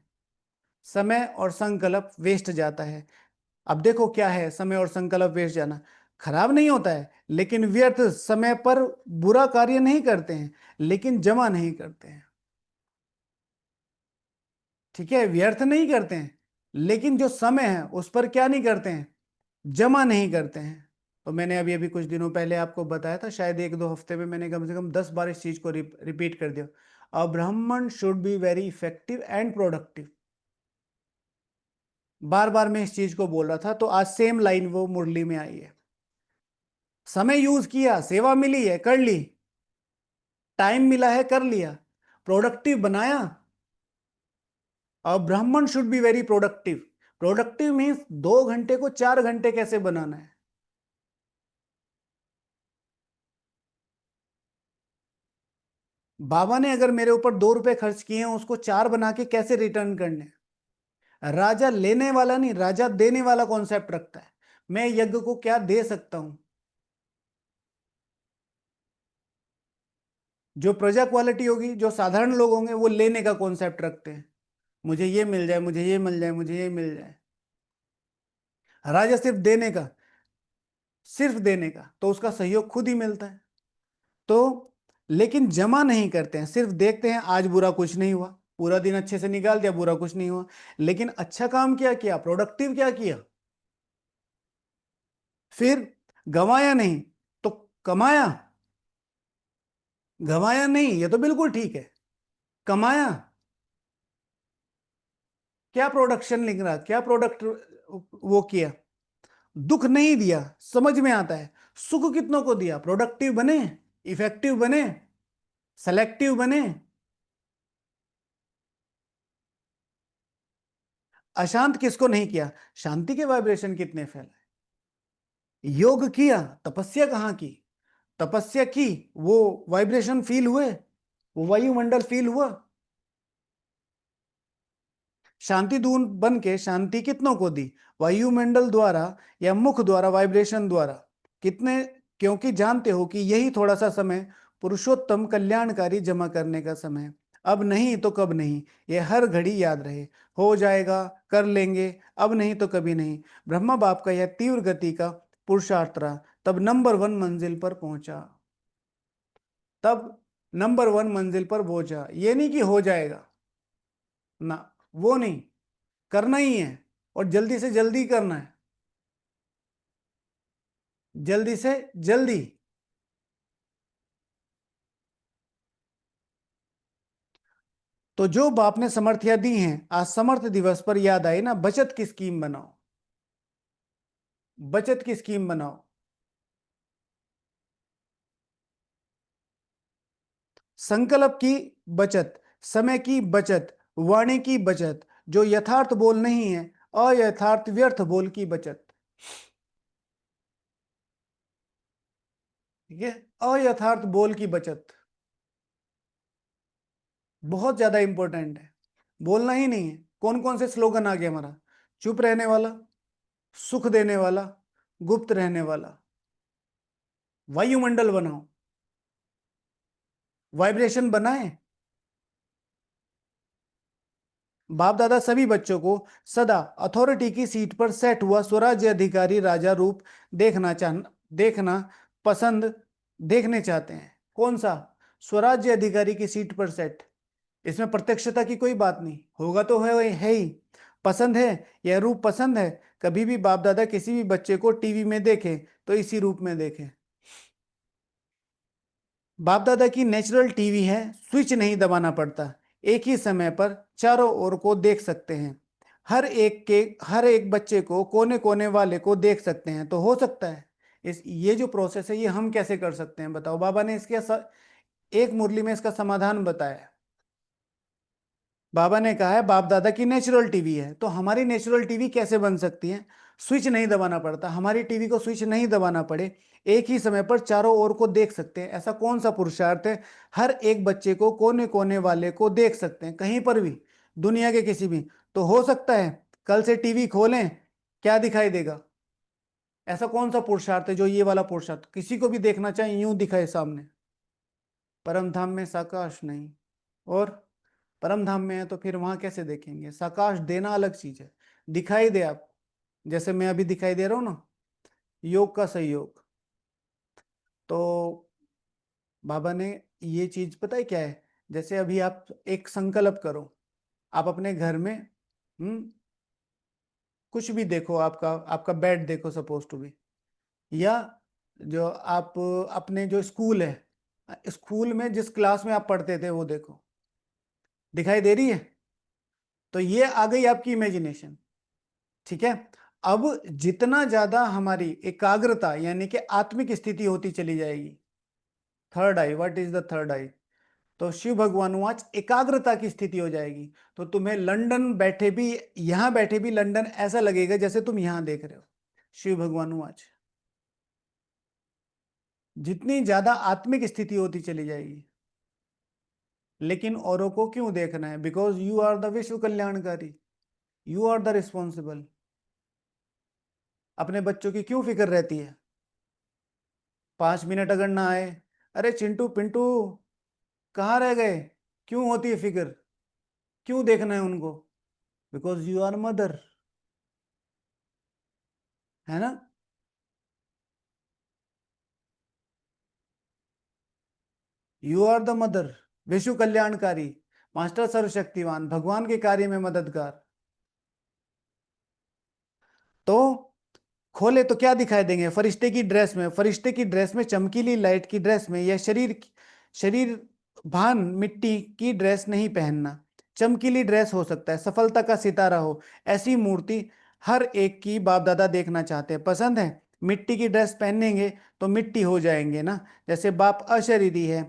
समय और संकल्प वेस्ट जाता है। अब देखो क्या है समय और संकल्प वेस्ट जाना? खराब नहीं होता है, लेकिन व्यर्थ समय पर बुरा कार्य नहीं करते हैं, लेकिन जमा नहीं करते हैं। ठीक है, व्यर्थ नहीं करते हैं, लेकिन जो समय है उस पर क्या नहीं करते हैं? जमा नहीं करते हैं। तो मैंने अभी अभी कुछ दिनों पहले आपको बताया था, शायद एक दो हफ्ते में मैंने कम से कम 10 बार इस चीज को रिपीट कर दिया। A Brahmin should be very effective and productive. बार बार मैं इस चीज को बोल रहा था, तो आज सेम लाइन वो मुरली में आई है। समय यूज किया, सेवा मिली है, कर ली, टाइम मिला है, कर लिया, प्रोडक्टिव बनाया। अब ब्राह्मण should be very productive. Productive means 2 घंटे को 4 घंटे कैसे बनाना है। बाबा ने अगर मेरे ऊपर 2 रुपए खर्च किए हैं, उसको 4 बना के कैसे रिटर्न करने हैं? राजा लेने वाला नहीं, राजा देने वाला कॉन्सेप्ट रखता है। मैं यज्ञ को क्या दे सकता हूं? जो प्रजा क्वालिटी होगी, जो साधारण लोग होंगे, वो लेने का कॉन्सेप्ट रखते हैं। मुझे ये मिल जाए, मुझे ये मिल जाए, मुझे ये मिल जाए। राजा सिर्फ देने का, सिर्फ देने का, तो उसका सहयोग खुद ही मिलता है। तो लेकिन जमा नहीं करते हैं, सिर्फ देखते हैं आज बुरा कुछ नहीं हुआ, पूरा दिन अच्छे से निकाल दिया, बुरा कुछ नहीं हुआ। लेकिन अच्छा काम क्या किया, प्रोडक्टिव क्या किया? फिर गंवाया नहीं तो कमाया? गंवाया नहीं, ये तो बिल्कुल ठीक है। कमाया? क्या प्रोडक्शन लिख रहा, क्या प्रोडक्ट वो किया? दुख नहीं दिया, समझ में आता है। सुख कितनों को दिया? प्रोडक्टिव बने, इफेक्टिव बने, सेलेक्टिव बने। अशांत किसको नहीं किया? शांति के वाइब्रेशन कितने फैलाए? योग किया, तपस्या कहाँ की? तपस्या की, वो वाइब्रेशन फील हुए, वो वायुमंडल फील हुआ। शांति दून बन के शांति कितनों को दी? वायुमंडल द्वारा या मुख द्वारा, वाइब्रेशन द्वारा। कितने? क्योंकि जानते हो कि यही थोड़ा सा समय पुरुषोत्तम कल्याणकारी जमा करने का समय है। अब नहीं तो कब नहीं, ये हर घड़ी याद रहे। हो जाएगा, कर लेंगे, अब नहीं तो कभी नहीं। ब्रह्मा बाप का यह तीव्र गति का पुरुषार्थ रहा, तब नंबर 1 मंजिल पर पहुंचा। तब नंबर 1 मंजिल पर पहुंचा, ये नहीं कि हो जाएगा ना, वो नहीं, करना ही है। और जल्दी से जल्दी करना है, जल्दी से जल्दी। तो जो बाप ने समर्थियां दी हैं, आज समर्थ दिवस पर याद आई ना, बचत की स्कीम बनाओ, बचत की स्कीम बनाओ। संकल्प की बचत, समय की बचत, वाणी की बचत, जो यथार्थ बोल नहीं है, अयथार्थ व्यर्थ बोल की बचत। ठीक है, अयथार्थ बोल की बचत बहुत ज्यादा इंपॉर्टेंट है। बोलना ही नहीं है। कौन कौन से स्लोगन आ गए हमारा? चुप रहने वाला, सुख देने वाला, गुप्त रहने वाला। वायुमंडल बनाओ, वाइब्रेशन बनाए। बाप दादा सभी बच्चों को सदा अथॉरिटी की सीट पर सेट हुआ स्वराज्य अधिकारी राजा रूप देखना पसंद, देखने चाहते हैं। कौन सा? स्वराज्य अधिकारी की सीट पर सेट। इसमें प्रत्यक्षता की कोई बात नहीं, होगा तो है ही। पसंद है, यह रूप पसंद है। कभी भी बाप दादा किसी भी बच्चे को टीवी में देखें तो इसी रूप में देखें। बाप दादा की नेचुरल टीवी है, स्विच नहीं दबाना पड़ता, एक ही समय पर चारों ओर को देख सकते हैं। हर एक बच्चे को, कोने कोने वाले को देख सकते हैं। तो हो सकता है इस ये जो प्रोसेस है, ये हम कैसे कर सकते हैं बताओ? बाबा ने एक मुरली में इसका समाधान बताया है। बाबा ने कहा है बाप दादा की नेचुरल टीवी है, तो हमारी नेचुरल टीवी कैसे बन सकती है? स्विच नहीं दबाना पड़ता, हमारी टीवी को स्विच नहीं दबाना पड़े, एक ही समय पर चारों ओर को देख सकते हैं। ऐसा कौन सा पुरुषार्थ है? हर एक बच्चे को, कोने कोने वाले को देख सकते हैं, कहीं पर भी, दुनिया के किसी भी। तो हो सकता है कल से टीवी खोलें, क्या दिखाई देगा? ऐसा कौन सा पुरुषार्थ है जो ये वाला पुरुषार्थ किसी को भी देखना चाहे यूं दिखाए सामने? परम धाम में साकाश नहीं। और परम धाम में है तो फिर वहां कैसे देखेंगे? साकाश देना अलग चीज है, दिखाई दे आप, जैसे मैं अभी दिखाई दे रहा हूं ना, योग का सहयोग। तो बाबा ने ये चीज पता है क्या है? जैसे अभी आप एक संकल्प करो, आप अपने घर में कुछ भी देखो, आपका आपका बेड देखो सपोज टू बी, या जो आप अपने जो स्कूल है, स्कूल में जिस क्लास में आप पढ़ते थे वो देखो, दिखाई दे रही है? तो ये आ गई आपकी इमेजिनेशन। ठीक है। अब जितना ज्यादा हमारी एकाग्रता यानी कि आत्मिक स्थिति होती चली जाएगी, third eye, what is the third eye? तो शिव भगवान आज एकाग्रता की स्थिति हो जाएगी। तो तुम्हें लंदन बैठे भी, यहां बैठे भी लंदन ऐसा लगेगा जैसे तुम यहां देख रहे हो। शिव भगवान आज जितनी ज्यादा आत्मिक स्थिति होती चली जाएगी, लेकिन औरों को क्यों देखना है? बिकॉज यू आर द विश्व कल्याणकारी, यू आर द रिस्पॉन्सिबल। अपने बच्चों की क्यों फिक्र रहती है? 5 मिनट अगर ना आए, अरे चिंटू पिंटू कहाँ रह गए, क्यों होती है फिक्र? क्यों देखना है उनको? बिकॉज यू आर मदर, है ना? यू आर द मदर, विश्व कल्याणकारी, मास्टर सर्वशक्तिवान, भगवान के कार्य में मददगार। तो खोले तो क्या दिखाई देंगे? फरिश्ते की ड्रेस में, फरिश्ते की ड्रेस में, चमकीली लाइट की ड्रेस में, या शरीर भान मिट्टी की ड्रेस नहीं पहनना। चमकीली ड्रेस हो सकता है, सफलता का सितारा हो, ऐसी मूर्ति हर एक की बाप दादा देखना चाहते हैं। पसंद है? मिट्टी की ड्रेस पहनेंगे तो मिट्टी हो जाएंगे ना। जैसे बाप अशरीरी है,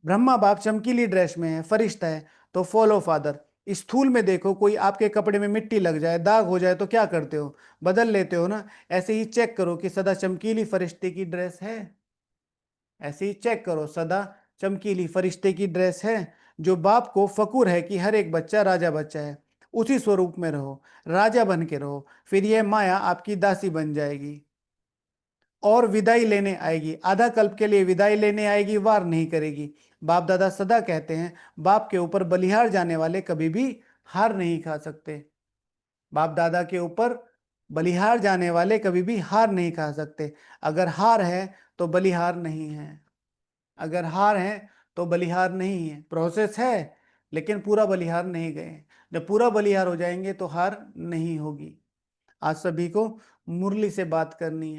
ब्रह्मा बाप चमकीली ड्रेस में है, फरिश्ता है, तो फॉलो फादर। स्थूल में देखो, कोई आपके कपड़े में मिट्टी लग जाए, दाग हो जाए, तो क्या करते हो? बदल लेते हो ना। ऐसे ही चेक करो कि सदा चमकीली फरिश्ते की ड्रेस है। ऐसे ही चेक करो, सदा चमकीली फरिश्ते की ड्रेस है। जो बाप को फकुर है कि हर एक बच्चा राजा बच्चा है, उसी स्वरूप में रहो, राजा बन के रहो। फिर यह माया आपकी दासी बन जाएगी और विदाई लेने आएगी, आधा कल्प के लिए विदाई लेने आएगी, वार नहीं करेगी। बाप दादा सदा कहते हैं, बाप के ऊपर बलिहार जाने वाले कभी भी हार नहीं खा सकते। बाप दादा के ऊपर बलिहार जाने वाले कभी भी हार नहीं खा सकते। अगर हार है तो बलिहार नहीं है, अगर हार है तो बलिहार नहीं है। प्रोसेस है, लेकिन पूरा बलिहार नहीं गए। जब पूरा बलिहार हो जाएंगे तो हार नहीं होगी। आज सभी को मुरली से बात करनी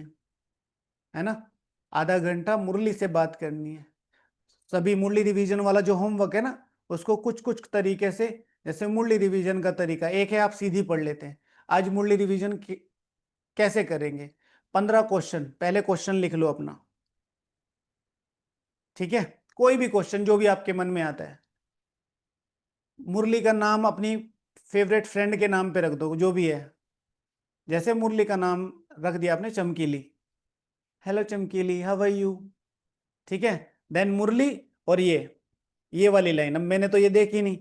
है ना? आधा घंटा मुरली से बात करनी है। सभी मुरली रिवीजन वाला जो होमवर्क है ना, उसको कुछ कुछ तरीके से, जैसे मुरली रिवीजन का तरीका एक है, आप सीधी पढ़ लेते हैं। आज मुरली रिवीजन कैसे करेंगे? 15 क्वेश्चन, पहले क्वेश्चन लिख लो अपना, ठीक है? कोई भी क्वेश्चन जो भी आपके मन में आता है। मुरली का नाम अपनी फेवरेट फ्रेंड के नाम पे रख दो, जो भी है। जैसे मुरली का नाम रख दिया आपने चमकीली, हेलो चमकीली, हाउ आर यू, ठीक है? देन मुरली, और ये वाली लाइन, अब मैंने तो ये देखी नहीं।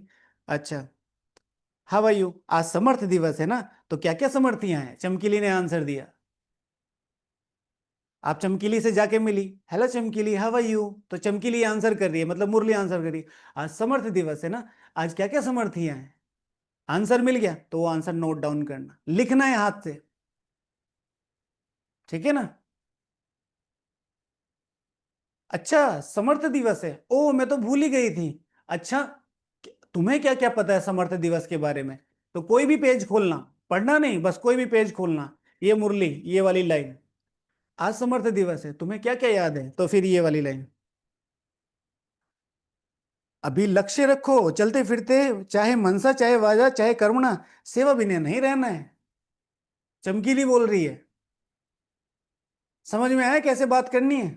अच्छा, हाउ आर यू, आज समर्थ दिवस है ना, तो क्या क्या समर्थियां हैं? चमकीली ने आंसर दिया। आप चमकीली से जाके मिली, हेलो चमकीली, हाउ आर यू, तो चमकीली आंसर कर रही है, मतलब मुरली आंसर कर रही है। आज समर्थ दिवस है ना, आज क्या क्या समर्थियां हैं? आंसर मिल गया, तो वो आंसर नोट डाउन करना, लिखना है हाथ से, ठीक है ना? अच्छा, समर्थ दिवस है, ओ मैं तो भूल ही गई थी। अच्छा, तुम्हें क्या क्या पता है समर्थ दिवस के बारे में? तो कोई भी पेज खोलना, पढ़ना नहीं, बस कोई भी पेज खोलना, ये मुरली, ये वाली लाइन, आज समर्थ दिवस है, तुम्हें क्या क्या याद है? तो फिर ये वाली लाइन, अभी लक्ष्य रखो चलते फिरते, चाहे मनसा चाहे वाजा चाहे कर्मणा, सेवा बिना नहीं रहना है। चमकीली बोल रही है। समझ में आया कैसे बात करनी है?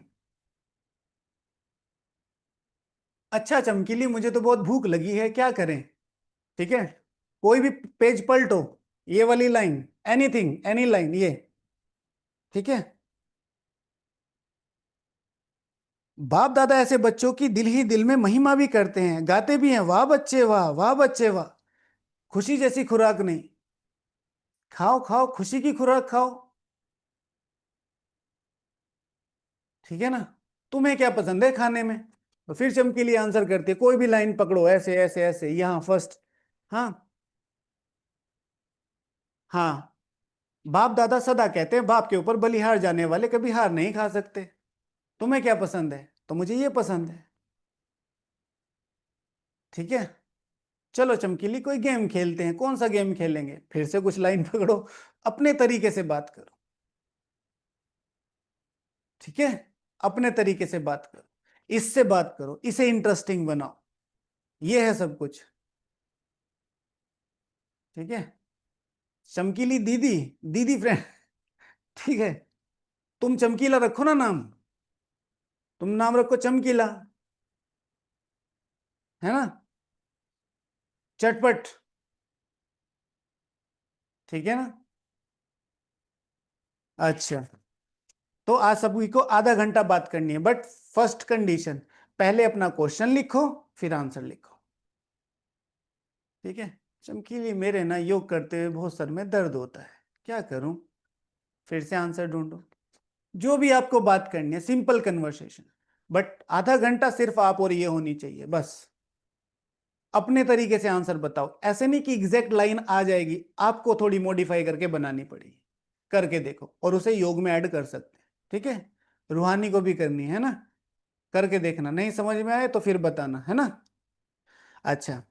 अच्छा चमकीली, मुझे तो बहुत भूख लगी है, क्या करें? ठीक है, कोई भी पेज पलटो, ये वाली लाइन, एनीथिंग एनी लाइन, ये, ठीक है? बाप दादा ऐसे बच्चों की दिल ही दिल में महिमा भी करते हैं, गाते भी हैं, वाह बच्चे वाह, वाह बच्चे वाह। खुशी जैसी खुराक नहीं, खाओ खाओ, खुशी की खुराक खाओ, ठीक है ना? तुम्हें क्या पसंद है खाने में? तो फिर चमकीली आंसर करती है, कोई भी लाइन पकड़ो, ऐसे ऐसे ऐसे, यहाँ फर्स्ट। हाँ, हाँ, बाप दादा सदा कहते हैं, बाप के ऊपर बलिहार जाने वाले कभी हार नहीं खा सकते। तुम्हें क्या पसंद है? तो मुझे ये पसंद है, ठीक है? चलो चमकीली, कोई गेम खेलते हैं, कौन सा गेम खेलेंगे? फिर से कुछ लाइन पकड़ो, अपने तरीके से बात करो, ठीक है? अपने तरीके से बात करो, इससे बात करो, इसे इंटरेस्टिंग बनाओ, ये है सब कुछ, ठीक है? चमकीली दीदी, दीदी फ्रेंड, ठीक है? तुम चमकीला रखो ना नाम, तुम नाम रखो चमकीला, है ना? चटपट, ठीक है ना? अच्छा, तो आज सभी को आधा घंटा बात करनी है, बट फर्स्ट कंडीशन, पहले अपना क्वेश्चन लिखो, फिर आंसर लिखो। ठीक है। चमकीली, मेरे ना योग करते हुए बहुत सर में दर्द होता है, क्या करूं? फिर से आंसर ढूंढो। जो भी आपको बात करनी है, सिंपल कन्वर्सेशन, बट आधा घंटा सिर्फ आप और ये होनी चाहिए बस। अपने तरीके से आंसर बताओ, ऐसे नहीं कि एग्जैक्ट लाइन आ जाएगी, आपको थोड़ी मॉडिफाई करके बनानी पड़ेगी। करके देखो, और उसे योग में ऐड कर सकते हैं। ठीक है। रूहानी को भी करनी है ना, करके देखना, नहीं समझ में आए तो फिर बताना, है ना। अच्छा,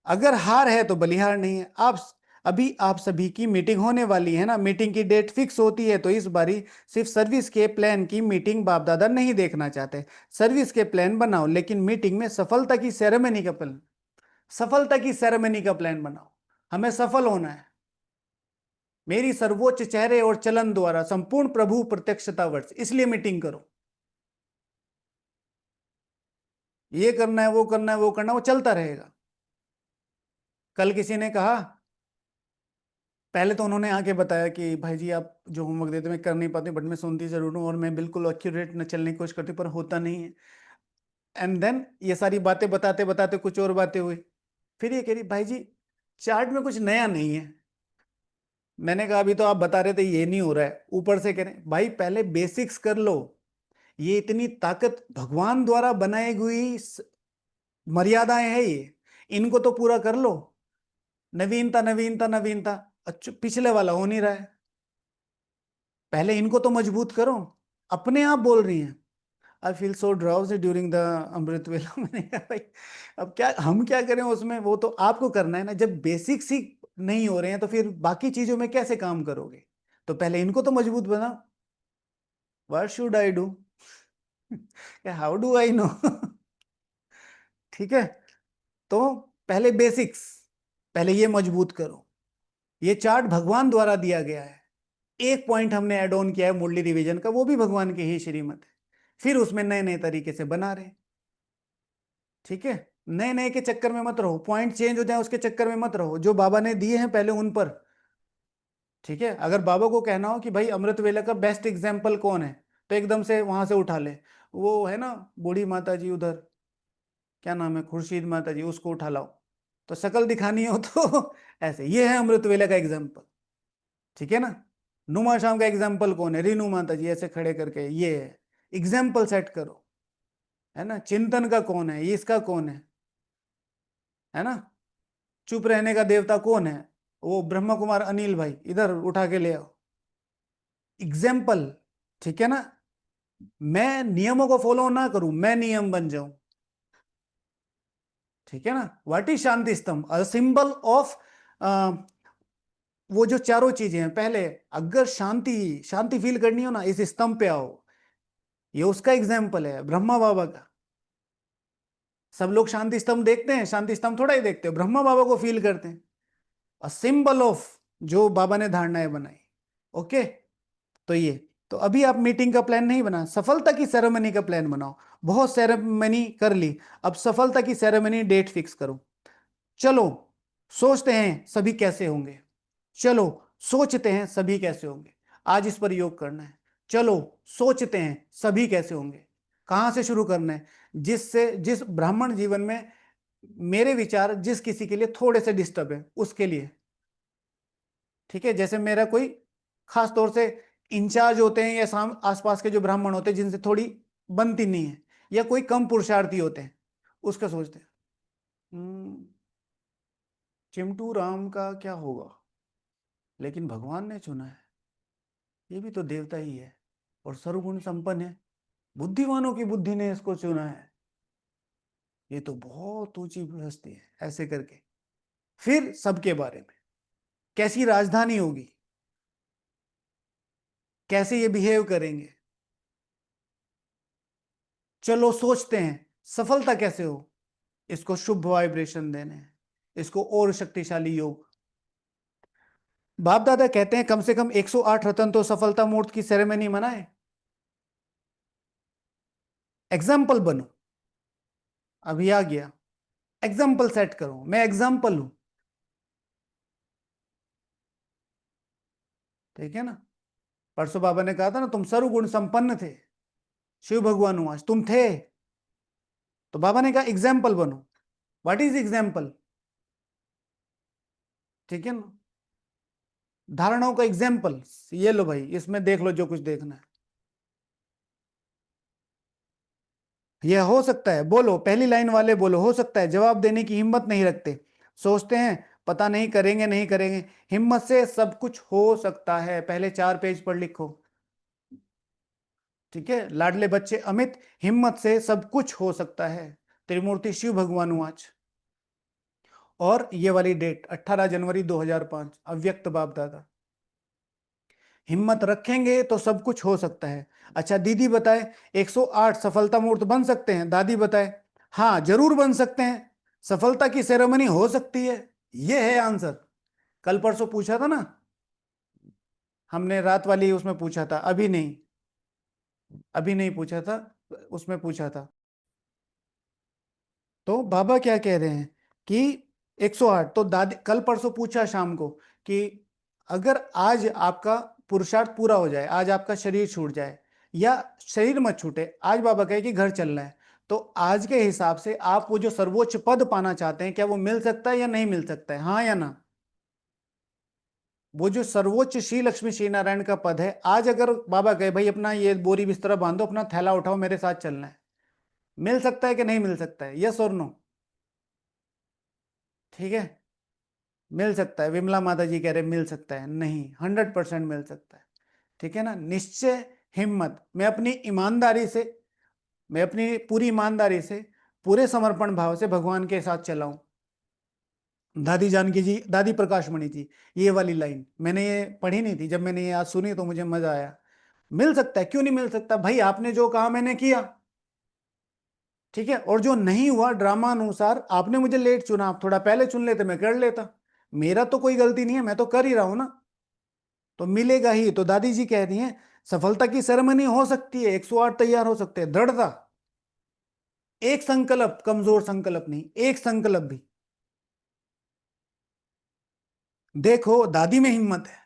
अगर हार है तो बलिहार नहीं है। आप अभी आप सभी की मीटिंग होने वाली है ना, मीटिंग की डेट फिक्स होती है, तो इस बारी सिर्फ सर्विस के प्लान की मीटिंग बाप दादा नहीं देखना चाहते। सर्विस के प्लान बनाओ, लेकिन मीटिंग में सफलता की सेरेमनी का प्लान, सफलता की सेरेमनी का प्लान बनाओ। हमें सफल होना है। मेरी सर्वोच्च चेहरे और चलन द्वारा संपूर्ण प्रभु प्रत्यक्षता वर्ष, इसलिए मीटिंग करो। ये करना है, वो करना है, वो करना है, वो चलता रहेगा। कल किसी ने कहा, पहले तो उन्होंने आके बताया कि भाई जी आप जो होमवर्क देते मैं कर नहीं पाती, बट मैं सुनती जरूर हूँ और मैं बिल्कुल एक्यूरेट न चलने की कोशिश करती हूँ, पर होता नहीं है। एंड देन ये सारी बातें बताते बताते कुछ और बातें हुई। फिर ये कह रही भाई जी चार्ट में कुछ नया नहीं है। मैंने कहा अभी तो आप बता रहे थे ये नहीं हो रहा है, ऊपर से कह रहे भाई पहले बेसिक्स कर लो। ये इतनी ताकत भगवान द्वारा बनाई हुई मर्यादाएं है ये, इनको तो पूरा कर लो। नवीनता नवीनता नवीनता, अच्छा पिछले वाला हो नहीं रहा है, पहले इनको तो मजबूत करो। अपने आप बोल रही हैं I feel so drowsy during the Amrit Vela. मैंने कहा भाई अब क्या हम क्या करें उसमें, वो तो आपको करना है ना। जब बेसिक्स ही नहीं हो रहे हैं तो फिर बाकी चीजों में कैसे काम करोगे? तो पहले इनको तो मजबूत बनाओ। What should I do, how do I know. ठीक है। तो पहले बेसिक्स, पहले ये मजबूत करो। ये चार्ट भगवान द्वारा दिया गया है। एक पॉइंट हमने ऐड ऑन किया है मुरली रिवीजन का, वो भी भगवान की ही श्रीमत है। फिर उसमें नए नए तरीके से बना रहे। ठीक है। नए नए के चक्कर में मत रहो, पॉइंट चेंज हो जाए उसके चक्कर में मत रहो, जो बाबा ने दिए हैं पहले उन पर। ठीक है। अगर बाबा को कहना हो कि भाई अमृत वेला का बेस्ट एग्जाम्पल कौन है, तो एकदम से वहां से उठा ले। वो है ना बूढ़ी माता जी उधर, क्या नाम है, खुर्शीद माता जी, उसको उठा लाओ। तो शक्ल दिखानी हो तो ऐसे, ये है अमृत वेला का एग्जाम्पल। ठीक है ना। नुमा शाम का एग्जाम्पल कौन है, रीनू माता जी, ऐसे खड़े करके, ये है एग्जाम्पल सेट करो। है ना। चिंतन का कौन है, ये इसका कौन है ना। चुप रहने का देवता कौन है, वो ब्रह्मा कुमार अनिल भाई, इधर उठा के ले आओ एग्जाम्पल। ठीक है ना। मैं नियमों को फॉलो ना करूं, मैं नियम बन जाऊं। ठीक है ना। व्हाट इज शांति स्तंभ, अ सिंबल ऑफ, वो जो चारों चीजें हैं, पहले अगर शांति शांति फील करनी हो ना, इस स्तंभ पे आओ। ये उसका एग्जाम्पल है ब्रह्मा बाबा का। सब लोग शांति स्तंभ देखते हैं, शांति स्तंभ थोड़ा ही देखते हो, ब्रह्मा बाबा को फील करते हैं। अ सिंबल ऑफ जो बाबा ने धारणाएं बनाई। ओके। तो ये, तो अभी आप मीटिंग का प्लान नहीं बना, सफलता की सेरेमनी का प्लान बनाओ। बहुत सेरेमनी कर ली, अब सफलता की सेरेमनी डेट फिक्स करो। चलो सोचते हैं सभी कैसे होंगे, चलो सोचते हैं सभी कैसे होंगे। आज इस पर योग करना है। चलो सोचते हैं सभी कैसे होंगे। कहां से शुरू करना है? जिससे, जिस ब्राह्मण जीवन में मेरे विचार जिस किसी के लिए थोड़े से डिस्टर्ब है उसके लिए। ठीक है। जैसे मेरा कोई खास तौर से इंचार्ज होते हैं, या आसपास के जो ब्राह्मण होते हैं जिनसे थोड़ी बनती नहीं है, या कोई कम पुरुषार्थी होते हैं, उसका सोचते हैं चिंटू राम का क्या होगा, लेकिन भगवान ने चुना है, ये भी तो देवता ही है और सर्वगुण संपन्न है, बुद्धिमानों की बुद्धि ने इसको चुना है, ये तो बहुत ऊंची हस्ती है, ऐसे करके। फिर सबके बारे में, कैसी राजधानी होगी, कैसे ये बिहेव करेंगे। चलो सोचते हैं सफलता कैसे हो, इसको शुभ वाइब्रेशन देने हैं, इसको और शक्तिशाली योग। बाप दादा कहते हैं कम से कम 108 रत्न तो सफलता मूर्त की सेरेमनी मनाए। एग्जाम्पल बनो। अभी आ गया, एग्जाम्पल सेट करो, मैं एग्जाम्पल हूं। ठीक है ना। परसों बाबा ने कहा था ना तुम सर्वगुण संपन्न थे, शिव भगवान हूं आज, तुम थे। तो बाबा ने कहा एग्जाम्पल बनो। What is example? ठीक है ना, धारणाओं का एग्जाम्पल। ये लो भाई, इसमें देख लो जो कुछ देखना है। यह हो सकता है, बोलो, पहली लाइन वाले बोलो, हो सकता है। जवाब देने की हिम्मत नहीं रखते, सोचते हैं पता नहीं, करेंगे नहीं करेंगे। हिम्मत से सब कुछ हो सकता है, पहले 4 पेज पर लिखो। ठीक है, लाडले बच्चे अमित, हिम्मत से सब कुछ हो सकता है। त्रिमूर्ति शिव भगवान वाच। और ये वाली डेट 18 जनवरी 2005, अव्यक्त बाप दादा। हिम्मत रखेंगे तो सब कुछ हो सकता है। अच्छा दीदी बताए, 108 सफलता मुहूर्त बन सकते हैं? दादी बताए, हाँ जरूर बन सकते हैं, सफलता की सेरेमनी हो सकती है। ये है आंसर। कल परसों पूछा था ना हमने, रात वाली उसमें पूछा था, अभी नहीं, अभी नहीं पूछा था, उसमें पूछा था। तो बाबा क्या कह रहे हैं कि 108, तो दादी कल परसों पूछा शाम को कि अगर आज आपका पुरुषार्थ पूरा हो जाए, आज आपका शरीर छूट जाए, या शरीर मत छूटे, आज बाबा कहे कि घर चलना है, तो आज के हिसाब से आप वो जो सर्वोच्च पद पाना चाहते हैं, क्या वो मिल सकता है या नहीं मिल सकता है? हाँ या ना? वो जो सर्वोच्च श्री लक्ष्मी श्री नारायण का पद है, आज अगर बाबा कहे भाई अपना ये बोरी बिस्तरा बांधो, अपना थैला उठाओ, मेरे साथ चलना है, मिल सकता है कि नहीं मिल सकता है? यस और नो? ठीक है, मिल सकता है। विमला माता जी कह रहे मिल सकता है, नहीं, 100% मिल सकता है। ठीक है ना, निश्चय, हिम्मत। मैं अपनी पूरी ईमानदारी से, पूरे समर्पण भाव से भगवान के साथ चला हूं। दादी जानकी जी, दादी प्रकाशमणि जी, ये वाली लाइन मैंने ये पढ़ी नहीं थी, जब मैंने ये आज सुनी तो मुझे मजा आया। मिल सकता है, क्यों नहीं मिल सकता भाई? आपने जो कहा मैंने किया। ठीक है, और जो नहीं हुआ ड्रामा अनुसार, आपने मुझे लेट चुना, आप थोड़ा पहले चुन लेते मैं कर लेता। मेरा तो कोई गलती नहीं है, मैं तो कर ही रहा हूं ना। तो मिलेगा ही। तो दादी जी कह रही हैं सफलता की सेरेमनी हो सकती है, 108 तैयार हो सकते हैं, दृढ़ता। एक संकल्प, कमजोर संकल्प नहीं, एक संकल्प भी। देखो दादी में हिम्मत है।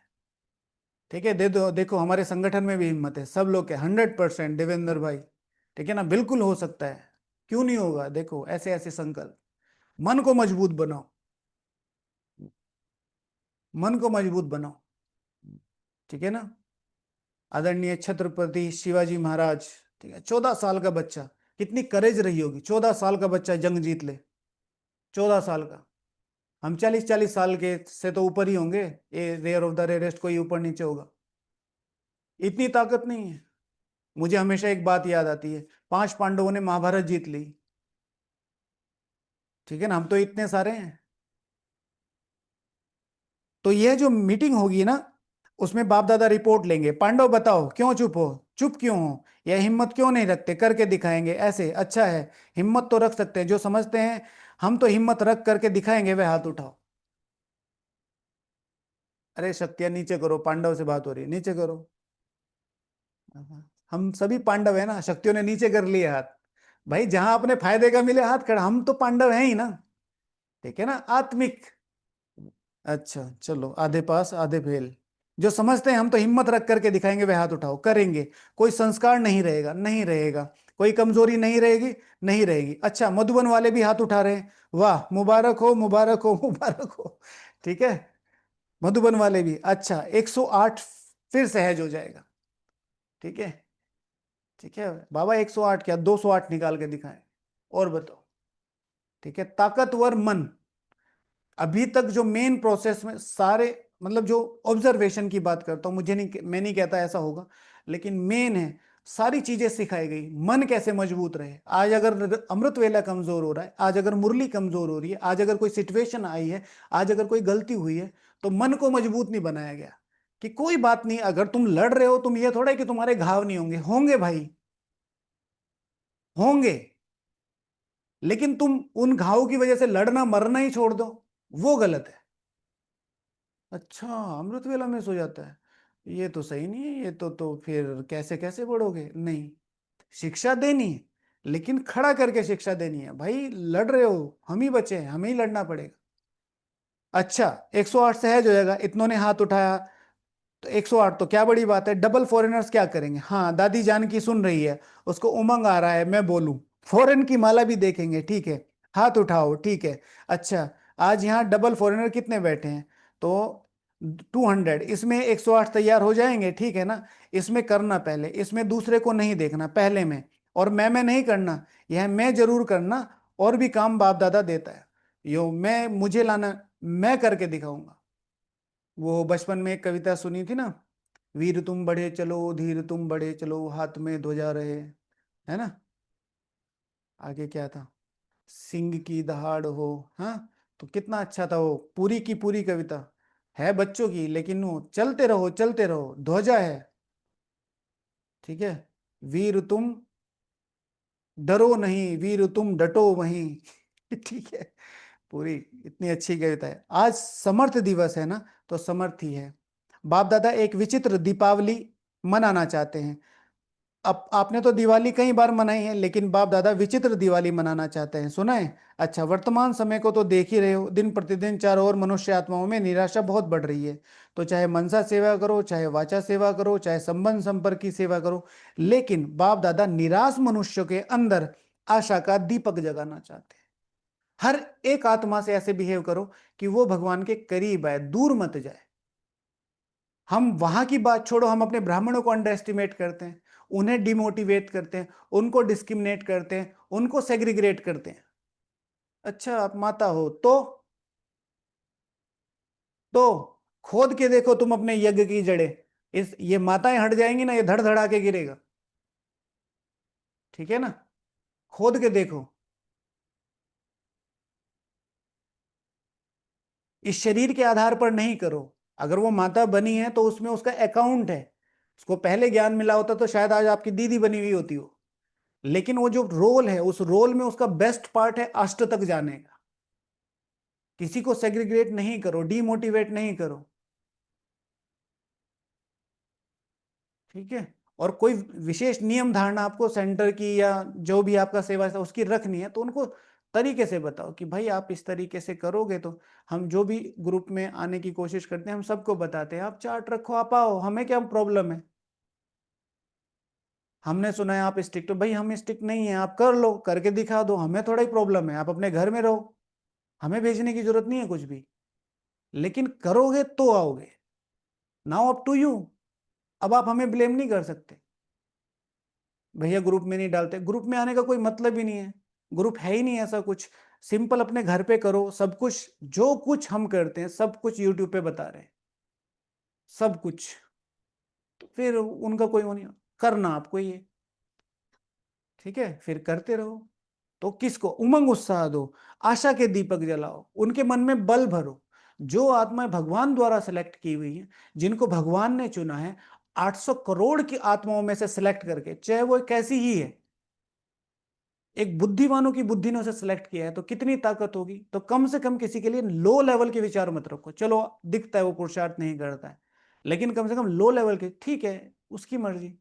ठीक है, दे दो, देखो हमारे संगठन में भी हिम्मत है, सब लोग के 100%, देवेंद्र भाई। ठीक है ना, बिल्कुल हो सकता है, क्यों नहीं होगा? देखो ऐसे ऐसे संकल्प, मन को मजबूत बनाओ, मन को मजबूत बनाओ। ठीक है ना, आदरणीय छत्रपति शिवाजी महाराज। ठीक है, 14 साल का बच्चा, कितनी करेज रही होगी, 14 साल का बच्चा जंग जीत ले, 14 साल का। हम 40-40 साल के से तो ऊपर ही होंगे, ये रेयर ऑफ द रेयरेस्ट, कोई ऊपर नीचे होगा। इतनी ताकत नहीं है। मुझे हमेशा एक बात याद आती है, 5 पांडवों ने महाभारत जीत ली। ठीक है ना, हम तो इतने सारे हैं। तो यह जो मीटिंग होगी ना, उसमें बाप दादा रिपोर्ट लेंगे, पांडव बताओ क्यों चुप हो, चुप क्यों हो, या हिम्मत क्यों नहीं रखते, करके दिखाएंगे ऐसे। अच्छा है, हिम्मत तो रख सकते हैं जो समझते हैं हम तो हिम्मत रख करके दिखाएंगे, वे हाथ उठाओ। अरे शक्तियां नीचे करो, पांडव से बात हो रही है, नीचे करो। हम सभी पांडव है ना, शक्तियों ने नीचे कर लिए हाथ। भाई जहां अपने फायदे का मिले हाथ खड़ा, हम तो पांडव हैं ही ना। ठीक है ना, आत्मिक। अच्छा चलो, आधे पास आधे फेल। जो समझते हैं हम तो हिम्मत रख करके दिखाएंगे, वे हाथ उठाओ, करेंगे। कोई संस्कार नहीं रहेगा, नहीं रहेगा। कोई कमजोरी नहीं रहेगी, नहीं रहेगी। अच्छा, मधुबन वाले भी हाथ उठा रहे हैं, वाह, मुबारक हो, मुबारक हो, मुबारक हो। ठीक है, मधुबन वाले भी। अच्छा, 108 फिर सहज हो जाएगा। ठीक है, ठीक है बाबा, 108 क्या, 208 निकाल के दिखाएं। और बताओ। ठीक है, ताकतवर मन। अभी तक जो मेन प्रोसेस में सारे, मतलब जो ऑब्जर्वेशन की बात करता हूं, मुझे नहीं, मैं नहीं कहता ऐसा होगा, लेकिन मेन है, सारी चीजें सिखाई गई, मन कैसे मजबूत रहे। आज अगर अमृत वेला कमजोर हो रहा है, आज अगर मुरली कमजोर हो रही है, आज अगर कोई सिचुएशन आई है, आज अगर कोई गलती हुई है, तो मन को मजबूत नहीं बनाया गया कि कोई बात नहीं, अगर तुम लड़ रहे हो, तुम ये थोड़ा है कि तुम्हारे घाव नहीं होंगे, होंगे भाई, होंगे। लेकिन तुम उन घावों की वजह से लड़ना मरना ही छोड़ दो, वो गलत है। अच्छा, अमृत वेला में सो जाता है, ये तो सही नहीं है, ये तो फिर कैसे कैसे बढ़ोगे? नहीं, शिक्षा देनी है, लेकिन खड़ा करके शिक्षा देनी है भाई। लड़ रहे हो, हम ही बचे हैं, हमें ही लड़ना पड़ेगा। अच्छा, 108 सहज हो जाएगा, इतनों ने हाथ उठाया, तो 108 तो क्या बड़ी बात है। डबल फॉरेनर्स क्या करेंगे? हाँ, दादी जान की सुन रही है, उसको उमंग आ रहा है मैं बोलूं, फॉरेन की माला भी देखेंगे, ठीक है। हाथ उठाओ, ठीक है। अच्छा, आज यहाँ डबल फॉरेनर कितने बैठे हैं? तो 200, इसमें 108 तैयार हो जाएंगे, ठीक है ना। इसमें करना पहले, इसमें दूसरे को नहीं देखना, पहले में। और मैं नहीं करना, यह मैं जरूर करना। और भी काम बाप दादा देता है, यो मैं मुझे लाना, मैं करके दिखाऊंगा। वो बचपन में एक कविता सुनी थी ना, वीर तुम बढ़े चलो, धीर तुम बढ़े चलो, हाथ में ध्वजा रहे, है ना। आगे क्या था? सिंह की दहाड़ हो। हाँ, तो कितना अच्छा था वो, पूरी की पूरी कविता है बच्चों की, लेकिन वो चलते रहो चलते रहो, ध्वजा है, ठीक है। वीर तुम डरो नहीं, वीर तुम डटो वहीं। ठीक है। पूरी इतनी अच्छी कविता है। आज समर्थ दिवस है ना, तो समर्थ ही है। बाप दादा एक विचित्र दीपावली मनाना चाहते हैं। अब आपने तो दिवाली कई बार मनाई है, लेकिन बाप दादा विचित्र दिवाली मनाना चाहते हैं, सुना है? अच्छा, वर्तमान समय को तो देख ही रहे हो, दिन प्रतिदिन चारों ओर मनुष्य आत्माओं में निराशा बहुत बढ़ रही है। तो चाहे मनसा सेवा करो, चाहे वाचा सेवा करो, चाहे संबंध संपर्क की सेवा करो, लेकिन बाप दादा निराश मनुष्यों के अंदर आशा का दीपक जगाना चाहते हैं। हर एक आत्मा से ऐसे बिहेव करो कि वो भगवान के करीब आए, दूर मत जाए। हम वहां की बात छोड़ो, हम अपने ब्राह्मणों को अंडर एस्टिमेट करते हैं, उन्हें डिमोटिवेट करते हैं, उनको डिस्क्रिमिनेट करते हैं, उनको सेग्रीग्रेट करते हैं। अच्छा, आप माता हो तो खोद के देखो तुम अपने यज्ञ की जड़ें। इस ये माताएं हट जाएंगी ना, ये धड़ धड़ा के गिरेगा, ठीक है ना। खोद के देखो। इस शरीर के आधार पर नहीं करो। अगर वो माता बनी है तो उसमें उसका अकाउंट है, उसको पहले ज्ञान मिला होता तो शायद आज आपकी दीदी बनी हुई होती हो। लेकिन वो जो रोल है, उस रोल में उसका बेस्ट पार्ट है अष्ट तक जाने का। किसी को सेग्रीगेट नहीं करो, डीमोटिवेट नहीं करो, ठीक है। और कोई विशेष नियम धारणा आपको सेंटर की या जो भी आपका सेवा है उसकी रखनी है, तो उनको तरीके से बताओ कि भाई आप इस तरीके से करोगे तो। हम जो भी ग्रुप में आने की कोशिश करते हैं, हम सबको बताते हैं आप चार्ट रखो, आप आओ, हमें क्या प्रॉब्लम है। हमने सुना है आप स्ट्रिक्ट हो, भाई हम स्ट्रिक्ट नहीं है, आप कर लो, करके दिखा दो, हमें थोड़ा ही प्रॉब्लम है, आप अपने घर में रहो, हमें भेजने की जरूरत नहीं है कुछ भी। लेकिन करोगे तो आओगे। Now up to you. अब आप हमें ब्लेम नहीं कर सकते, भैया ग्रुप में नहीं डालते, ग्रुप में आने का कोई मतलब ही नहीं है, ग्रुप है ही नहीं ऐसा कुछ। सिंपल अपने घर पे करो सब कुछ, जो कुछ हम करते हैं सब कुछ यूट्यूब पे बता रहे हैं, सब कुछ। तो फिर उनका कोई वो नहीं, करना आपको ये, ठीक है, फिर करते रहो। तो किसको उमंग उत्साह दो, आशा के दीपक जलाओ, उनके मन में बल भरो। जो आत्माएं भगवान द्वारा सेलेक्ट की हुई हैं, जिनको भगवान ने चुना है 800 करोड़ की आत्माओं में से सिलेक्ट करके, चाहे वो कैसी ही है, एक बुद्धिमानों की बुद्धि ने उसे सिलेक्ट किया है, तो कितनी ताकत होगी। तो कम से कम किसी के लिए लो लेवल के विचार मत रखो। चलो दिखता है वो पुरुषार्थ नहीं करता है, लेकिन कम से कम लो लेवल के, ठीक है, उसकी मर्जी।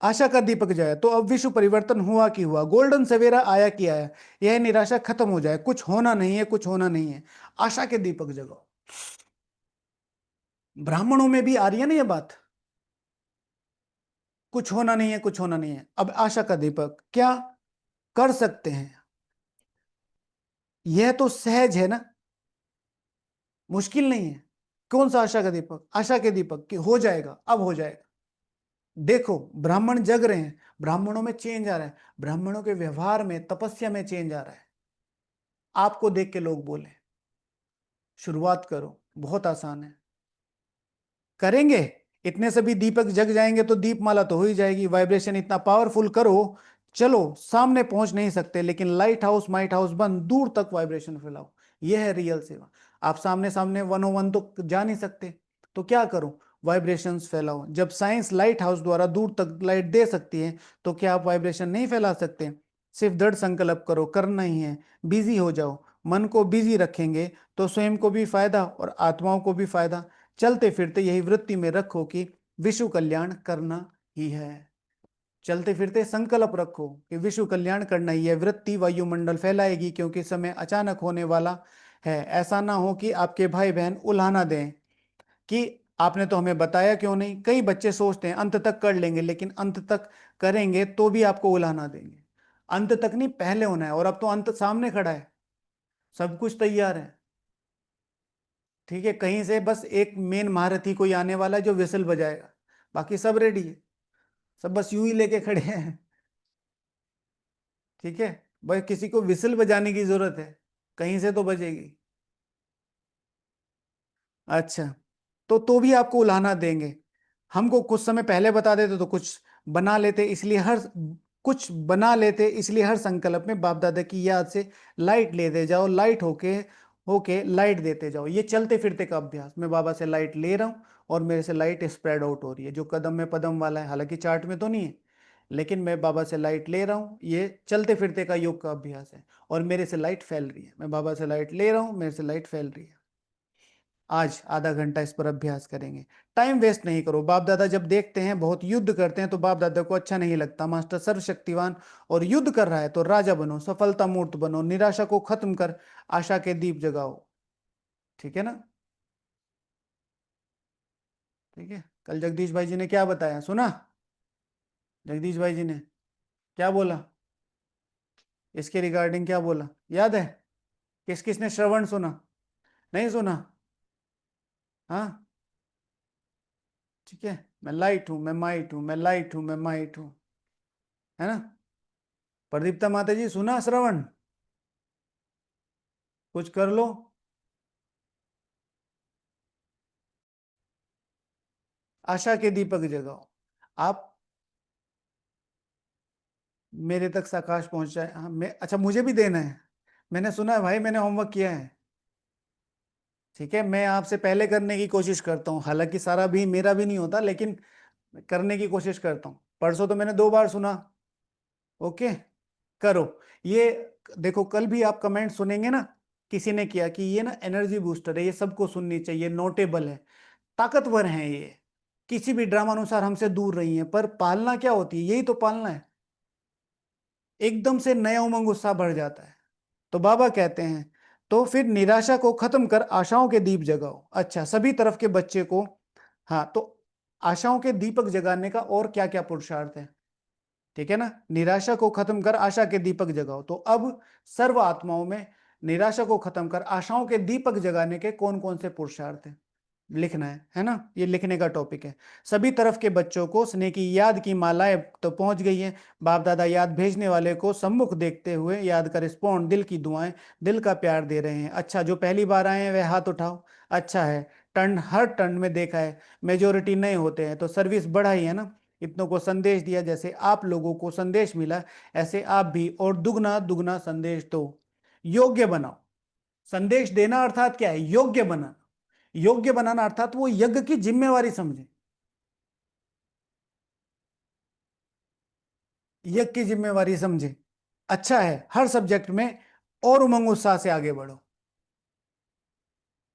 आशा का दीपक जाए तो अब विश्व परिवर्तन हुआ कि हुआ, गोल्डन सवेरा आया कि आया। यह निराशा खत्म हो जाए, कुछ होना नहीं है, कुछ होना नहीं है। आशा के दीपक जगाओ। ब्राह्मणों में भी आ रही है ना ये बात, कुछ होना नहीं है, कुछ होना नहीं है। अब आशा का दीपक क्या कर सकते हैं? यह तो सहज है ना, मुश्किल नहीं है। कौन सा आशा का दीपक? आशा के दीपक कि हो जाएगा, अब हो जाएगा। देखो, ब्राह्मण जग रहे हैं, ब्राह्मणों में चेंज आ रहा है, ब्राह्मणों के व्यवहार में, तपस्या में चेंज आ रहा है। आपको देख के लोग बोले, शुरुआत करो, बहुत आसान है, करेंगे। इतने सभी दीपक जग जाएंगे तो दीपमाला तो हो ही जाएगी। वाइब्रेशन इतना पावरफुल करो, चलो सामने पहुंच नहीं सकते, लेकिन लाइट हाउस माइट हाउस बंद, दूर तक वाइब्रेशन फैलाओ। यह है रियल सेवा। आप सामने सामने 101 तो जा नहीं सकते, तो क्या करो, वाइब्रेशंस फैलाओ। जब साइंस लाइट हाउस द्वारा दूर तक लाइट दे सकती है, तो क्या आप वाइब्रेशन नहीं फैला सकते? सिर्फ दृढ़ संकल्प करो, करना ही है, बिजी हो जाओ। मन को बिजी रखेंगे तो स्वयं को भी फायदा और आत्माओं को भी फायदा। चलते फिरते यही वृत्ति में रखो कि विश्व कल्याण करना ही है। चलते फिरते संकल्प रखो कि विश्व कल्याण करना ही है। वृत्ति वायुमंडल फैलाएगी, क्योंकि समय अचानक होने वाला है। ऐसा ना हो कि आपके भाई बहन उल्हाना दें कि आपने तो हमें बताया क्यों नहीं। कई बच्चे सोचते हैं अंत तक कर लेंगे, लेकिन अंत तक करेंगे तो भी आपको उलाहना देंगे। अंत तक नहीं, पहले होना है, और अब तो अंत सामने खड़ा है, सब कुछ तैयार है। ठीक है, कहीं से बस एक मेन महारथी कोई आने वाला है जो विसल बजाएगा, बाकी सब रेडी है, सब बस यूं ही लेके खड़े हैं। ठीक है, बस किसी को विसल बजाने की जरूरत है, कहीं से तो बजेगी। अच्छा, तो भी आपको उलाहना देंगे। हमको कुछ समय पहले बता देते तो कुछ बना लेते, इसलिए हर संकल्प में बाप दादा की याद से लाइट लेते जाओ, लाइट होके होके लाइट देते जाओ। ये चलते फिरते का अभ्यास, मैं बाबा से लाइट ले रहा हूँ और मेरे से लाइट स्प्रेड आउट हो रही है, जो कदम में पदम वाला है, हालांकि चार्ट में तो नहीं है, लेकिन मैं बाबा से लाइट ले रहा हूँ, ये चलते फिरते का योग का अभ्यास है। और मेरे से लाइट फैल रही है, मैं बाबा से लाइट ले रहा हूँ, मेरे से लाइट फैल रही है। आज आधा घंटा इस पर अभ्यास करेंगे। टाइम वेस्ट नहीं करो। बाप दादा जब देखते हैं बहुत युद्ध करते हैं तो बाप दादा को अच्छा नहीं लगता। मास्टर सर्वशक्तिवान और युद्ध कर रहा है तो राजा बनो, सफलता मूर्त बनो, निराशा को खत्म कर आशा के दीप जगाओ। ठीक है ना? ठीक है, कल जगदीश भाई जी ने क्या बताया सुना? जगदीश भाई जी ने क्या बोला, इसके रिगार्डिंग क्या बोला, याद है? किस किस ने श्रवण सुना? नहीं सुना? हाँ, ठीक है। मैं लाइट हूं, मैं माइट हूं, मैं लाइट हूं, मैं माइट हूं, है ना? प्रदीप्ता माता जी सुना श्रवण? कुछ कर लो। आशा के दीपक जगाओ। आप मेरे तक प्रकाश पहुंचाए। हाँ, मैं अच्छा, मुझे भी देना है। मैंने सुना है भाई, मैंने होमवर्क किया है। ठीक है, मैं आपसे पहले करने की कोशिश करता हूँ, हालांकि सारा भी मेरा भी नहीं होता, लेकिन करने की कोशिश करता हूँ। परसों तो मैंने 2 बार सुना। ओके, करो ये। देखो, कल भी आप कमेंट सुनेंगे ना, किसी ने किया कि ये ना एनर्जी बूस्टर है, ये सबको सुननी चाहिए, नोटेबल है, ताकतवर है ये, किसी भी ड्रामा अनुसार हमसे दूर रही है, पर पालना क्या होती है, यही तो पालना है। एकदम से नया उमंग उत्साह बढ़ जाता है। तो बाबा कहते हैं, तो फिर निराशा को खत्म कर आशाओं के दीप जगाओ। अच्छा, सभी तरफ के बच्चे को। हाँ, तो आशाओं के दीपक जगाने का और क्या क्या पुरुषार्थ है? ठीक है ना, निराशा को खत्म कर आशा के दीपक जगाओ। तो अब सर्व आत्माओं में निराशा को खत्म कर आशाओं के दीपक जगाने के कौन कौन से पुरुषार्थ हैं, लिखना है ना? ये लिखने का टॉपिक है। सभी तरफ के बच्चों को स्नेह की याद की मालाएं तो पहुंच गई हैं। बाप दादा याद भेजने वाले को सम्मुख देखते हुए याद का रिस्पॉन्ड, दिल की दुआएं, दिल का प्यार दे रहे हैं। अच्छा, जो पहली बार आए हैं वह हाथ उठाओ। अच्छा है, टर्न हर टर्न में देखा है मेजोरिटी नए होते हैं, तो सर्विस बढ़ाई है ना। इतनों को संदेश दिया, जैसे आप लोगों को संदेश मिला, ऐसे आप भी और दुगना दुगना संदेश दो। योग्य बनाओ। संदेश देना अर्थात क्या है? योग्य बनाना। योग्य बनाना अर्थात वो यज्ञ की जिम्मेवारी समझे, यज्ञ की जिम्मेवारी समझे। अच्छा है, हर सब्जेक्ट में और उमंग उत्साह से आगे बढ़ो।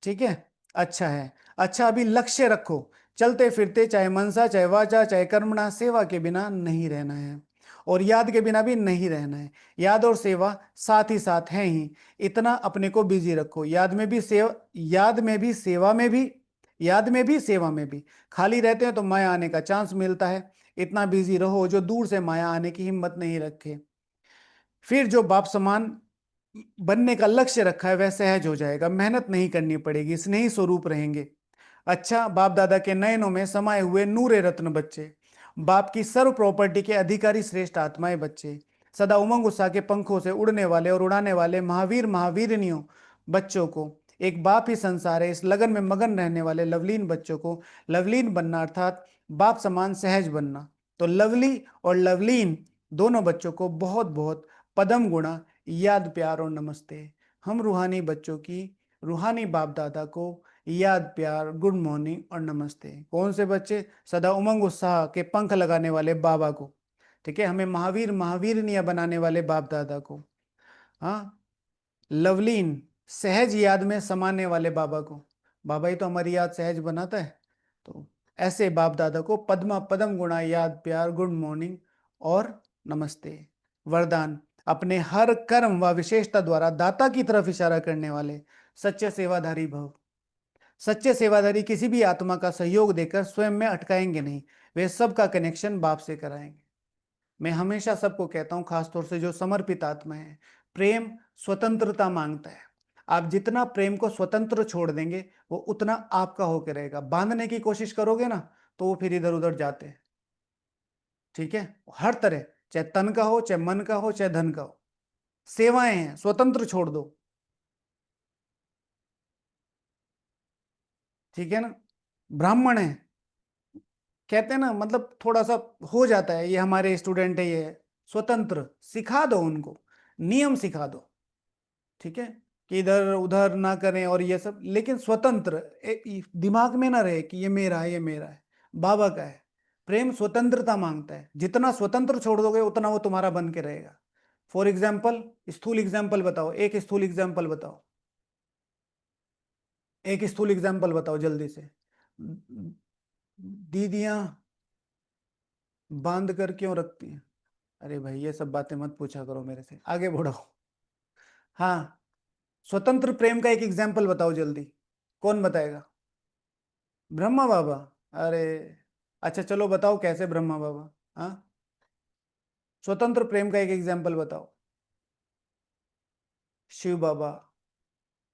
ठीक है, अच्छा है। अच्छा, अभी लक्ष्य रखो, चलते फिरते चाहे मनसा चाहे वाचा चाहे कर्मणा सेवा के बिना नहीं रहना है, और याद के बिना भी नहीं रहना है। याद और सेवा साथ ही साथ हैं ही, इतना अपने को बिजी रखो। याद में भी सेवा में भी, याद में भी सेवा में भी। खाली रहते हैं तो माया आने का चांस मिलता है। इतना बिजी रहो जो दूर से माया आने की हिम्मत नहीं रखे। फिर जो बाप समान बनने का लक्ष्य रखा है वह सहज हो जाएगा, मेहनत नहीं करनी पड़ेगी, स्नेही स्वरूप रहेंगे। अच्छा, बाप दादा के नयनों में समाये हुए नूरे रत्न बच्चे, बाप की सर्व प्रॉपर्टी के अधिकारी श्रेष्ठ आत्माएं बच्चे, सदा उमंग उत्साह के पंखों से उड़ने वाले और उड़ाने वाले महावीर महावीरनियों बच्चों को, एक बाप ही संसार है, इस लगन में मगन रहने वाले लवलीन बच्चों को, लवलीन बनना अर्थात बाप समान सहज बनना। तो लवली और लवलीन दोनों बच्चों को बहुत बहुत पदम गुणा, याद, प्यार और नमस्ते। हम रूहानी बच्चों की, रूहानी बाप दादा को याद, प्यार, गुड मॉर्निंग और नमस्ते। कौन से बच्चे? सदा उमंग उत्साह के पंख लगाने वाले बाबा को। ठीक है, हमें महावीर महावीरनियां बनाने वाले बाप दादा को। हाँ, लवलीन सहज याद में समाने वाले बाबा को। बाबा ही तो हमारी याद सहज बनाता है। तो ऐसे बाप दादा को पद्मा पदम गुणा, याद, प्यार, गुड मॉर्निंग और नमस्ते। वरदान, अपने हर कर्म व विशेषता द्वारा दाता की तरफ इशारा करने वाले सच्चे सेवाधारी भव। सच्चे सेवादारी किसी भी आत्मा का सहयोग देकर स्वयं में अटकाएंगे नहीं, वे सबका कनेक्शन बाप से कराएंगे। मैं हमेशा सबको कहता हूं, खासतौर से जो समर्पित आत्मा है, प्रेम स्वतंत्रता मांगता है। आप जितना प्रेम को स्वतंत्र छोड़ देंगे, वो उतना आपका होकर रहेगा। बांधने की कोशिश करोगे ना, तो वो फिर इधर उधर जाते हैं। ठीक है, हर तरह, चाहे तन का हो, चाहे मन का हो, चाहे धन का हो, सेवाएं हैं, स्वतंत्र छोड़ दो। ठीक है ना। ब्राह्मण है, कहते हैं ना, मतलब थोड़ा सा हो जाता है, ये हमारे स्टूडेंट है, ये स्वतंत्र, सिखा दो उनको, नियम सिखा दो। ठीक है, कि इधर उधर ना करें और ये सब, लेकिन स्वतंत्र, दिमाग में ना रहे कि ये मेरा है, ये मेरा है, बाबा का है। प्रेम स्वतंत्रता मांगता है, जितना स्वतंत्र छोड़ दोगे उतना वो तुम्हारा बन के रहेगा। फॉर एग्जाम्पल, स्थूल एग्जाम्पल बताओ, एक स्थूल एग्जाम्पल बताओ, एक स्थूल एग्जाम्पल बताओ जल्दी से। दीदियां बांध कर क्यों रखती हैं? अरे भाई, ये सब बातें मत पूछा करो मेरे से, आगे बढ़ो। हाँ, स्वतंत्र प्रेम का एक एग्जाम्पल बताओ जल्दी। कौन बताएगा? ब्रह्मा बाबा। अरे, अच्छा चलो बताओ कैसे ब्रह्मा बाबा। हाँ, स्वतंत्र प्रेम का एक एग्जाम्पल बताओ। शिव बाबा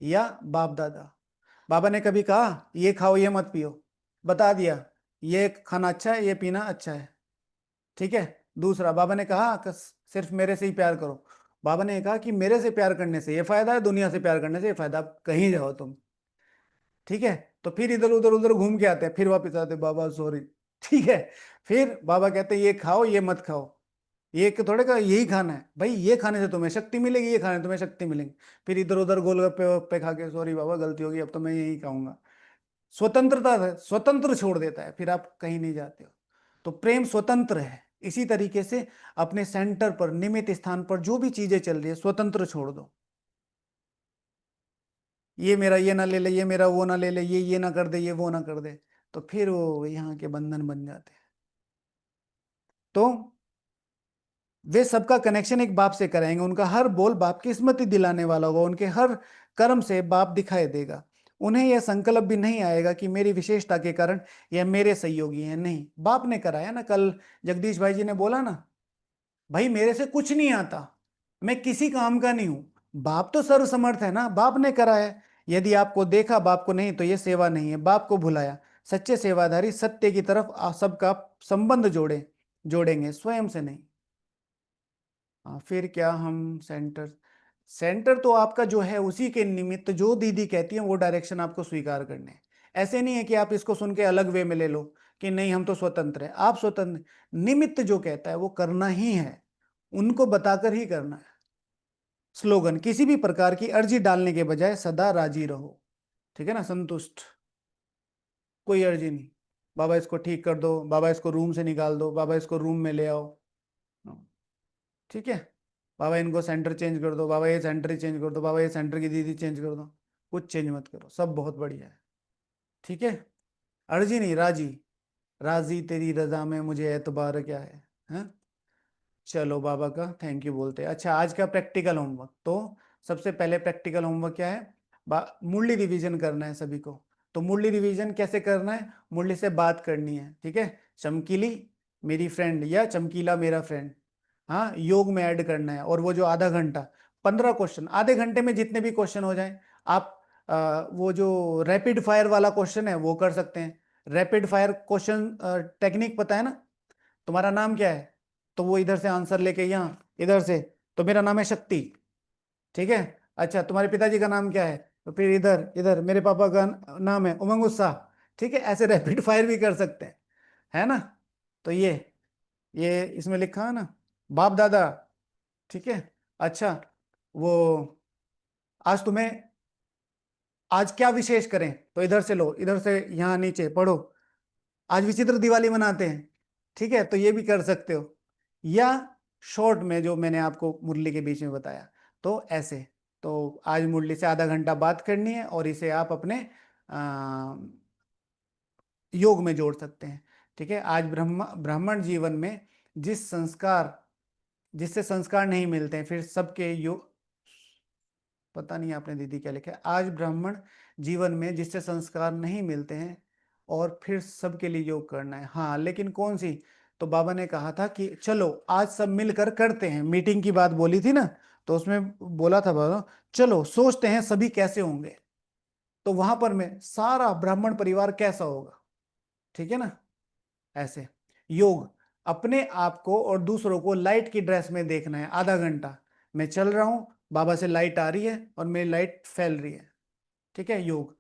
या बाप दादा। बाबा ने कभी कहा ये खाओ ये मत पियो? बता दिया ये खाना अच्छा है, ये पीना अच्छा है। ठीक है। दूसरा, बाबा ने कहा कि सिर्फ मेरे से ही प्यार करो? बाबा ने कहा कि मेरे से प्यार करने से ये फायदा है, दुनिया से प्यार करने से ये फायदा, आप कहीं जाओ तुम। ठीक है। तो फिर इधर उधर उधर घूम के आते हैं, फिर वापस आते हैं, बाबा सॉरी। ठीक है। फिर बाबा कहते हैं ये खाओ ये मत खाओ, ये कि थोड़े का यही खाना है भाई, ये खाने से तुम्हें शक्ति मिलेगी, ये खाने से तुम्हें शक्ति मिलेगी। फिर इधर उधर गोलगप्पे वप्पे खा के, सॉरी बाबा गलती होगी, अब तो मैं यही खाऊंगा। स्वतंत्रता है, स्वतंत्र छोड़ देता है, फिर आप कहीं नहीं जाते हो। तो प्रेम स्वतंत्र है। इसी तरीके से अपने सेंटर पर, निमित स्थान पर जो भी चीजें चल रही है, स्वतंत्र छोड़ दो। ये मेरा ये ना ले ले, ये मेरा वो ना ले ले, ये ना कर दे, ये वो ना कर दे, तो फिर वो यहाँ के बंधन बन जाते हैं। तो वे सबका कनेक्शन एक बाप से कराएंगे, उनका हर बोल बाप की स्मृति दिलाने वाला होगा, उनके हर कर्म से बाप दिखाई देगा। उन्हें यह संकल्प भी नहीं आएगा कि मेरी विशेषता के कारण यह मेरे सहयोगी हैं, नहीं, बाप ने कराया ना। कल जगदीश भाई जी ने बोला ना, भाई मेरे से कुछ नहीं आता, मैं किसी काम का नहीं हूं, बाप तो सर्वसमर्थ है ना, बाप ने कराया। यदि आपको देखा बाप को नहीं, तो यह सेवा नहीं है, बाप को भुलाया। सच्चे सेवाधारी सत्य की तरफ सबका संबंध जोड़ेंगे, स्वयं से नहीं। हाँ, फिर क्या हम सेंटर, सेंटर तो आपका जो है उसी के निमित्त जो दीदी कहती है वो डायरेक्शन आपको स्वीकार करने हैं। ऐसे नहीं है कि आप इसको सुन के अलग वे में ले लो कि नहीं हम तो स्वतंत्र है, आप स्वतंत्र, निमित्त जो कहता है वो करना ही है, उनको बताकर ही करना है। स्लोगन, किसी भी प्रकार की अर्जी डालने के बजाय सदा राजी रहो। ठीक है ना, संतुष्ट, कोई अर्जी नहीं। बाबा इसको ठीक कर दो, बाबा इसको रूम से निकाल दो, बाबा इसको रूम में ले आओ। ठीक है। बाबा इनको सेंटर चेंज कर दो, बाबा ये सेंटर ही चेंज कर दो, बाबा ये सेंटर की दीदी चेंज कर दो, कुछ चेंज मत करो, सब बहुत बढ़िया है। ठीक है। अर्जी नहीं, राजी, राजी तेरी रजा में मुझे एतबार क्या है, हैं? चलो बाबा का थैंक यू बोलते हैं। अच्छा, आज का प्रैक्टिकल होमवर्क, तो सबसे पहले प्रैक्टिकल होमवर्क क्या है? मुरली रिवीजन करना है सभी को। तो मुरली रिवीजन कैसे करना है? मुरली से बात करनी है। ठीक है, चमकीली मेरी फ्रेंड या चमकीला मेरा फ्रेंड, हाँ, योग में ऐड करना है। और वो जो आधा घंटा, 15 क्वेश्चन, आधे घंटे में जितने भी क्वेश्चन हो जाए आप, वो जो रैपिड फायर वाला क्वेश्चन है वो कर सकते हैं। रैपिड फायर क्वेश्चन टेक्निक पता है ना? तुम्हारा नाम क्या है? तो वो इधर से आंसर लेके यहाँ, इधर से, तो मेरा नाम है शक्ति। ठीक है। अच्छा, तुम्हारे पिताजी का नाम क्या है? तो फिर इधर इधर मेरे पापा का नाम है उमंग उत्साह। ठीक है, ऐसे रैपिड फायर भी कर सकते हैं, है ना? तो ये इसमें लिखा है ना, बाप दादा। ठीक है। अच्छा, वो आज तुम्हें, आज क्या विशेष करें? तो इधर से लो, इधर से यहाँ नीचे पढ़ो, आज विचित्र दिवाली मनाते हैं। ठीक है, तो ये भी कर सकते हो। या शॉर्ट में जो मैंने आपको मुरली के बीच में बताया, तो ऐसे, तो आज मुरली से आधा घंटा बात करनी है और इसे आप अपने योग में जोड़ सकते हैं। ठीक है। आज ब्राह्मण जीवन में जिस संस्कार, जिससे संस्कार नहीं मिलते हैं, फिर सबके योग, पता नहीं आपने दीदी क्या लिखा है। आज ब्राह्मण जीवन में जिससे संस्कार नहीं मिलते हैं और फिर सबके लिए योग करना है। हाँ, लेकिन कौन सी? तो बाबा ने कहा था कि चलो आज सब मिलकर करते हैं, मीटिंग की बात बोली थी ना, तो उसमें बोला था बाबा, चलो सोचते हैं सभी कैसे होंगे। तो वहां पर मैं सारा ब्राह्मण परिवार कैसा होगा, ठीक है ना, ऐसे। योग, अपने आप को और दूसरों को लाइट की ड्रेस में देखना है। आधा घंटा मैं चल रहा हूं, बाबा से लाइट आ रही है और मेरी लाइट फैल रही है, ठीक है, योग।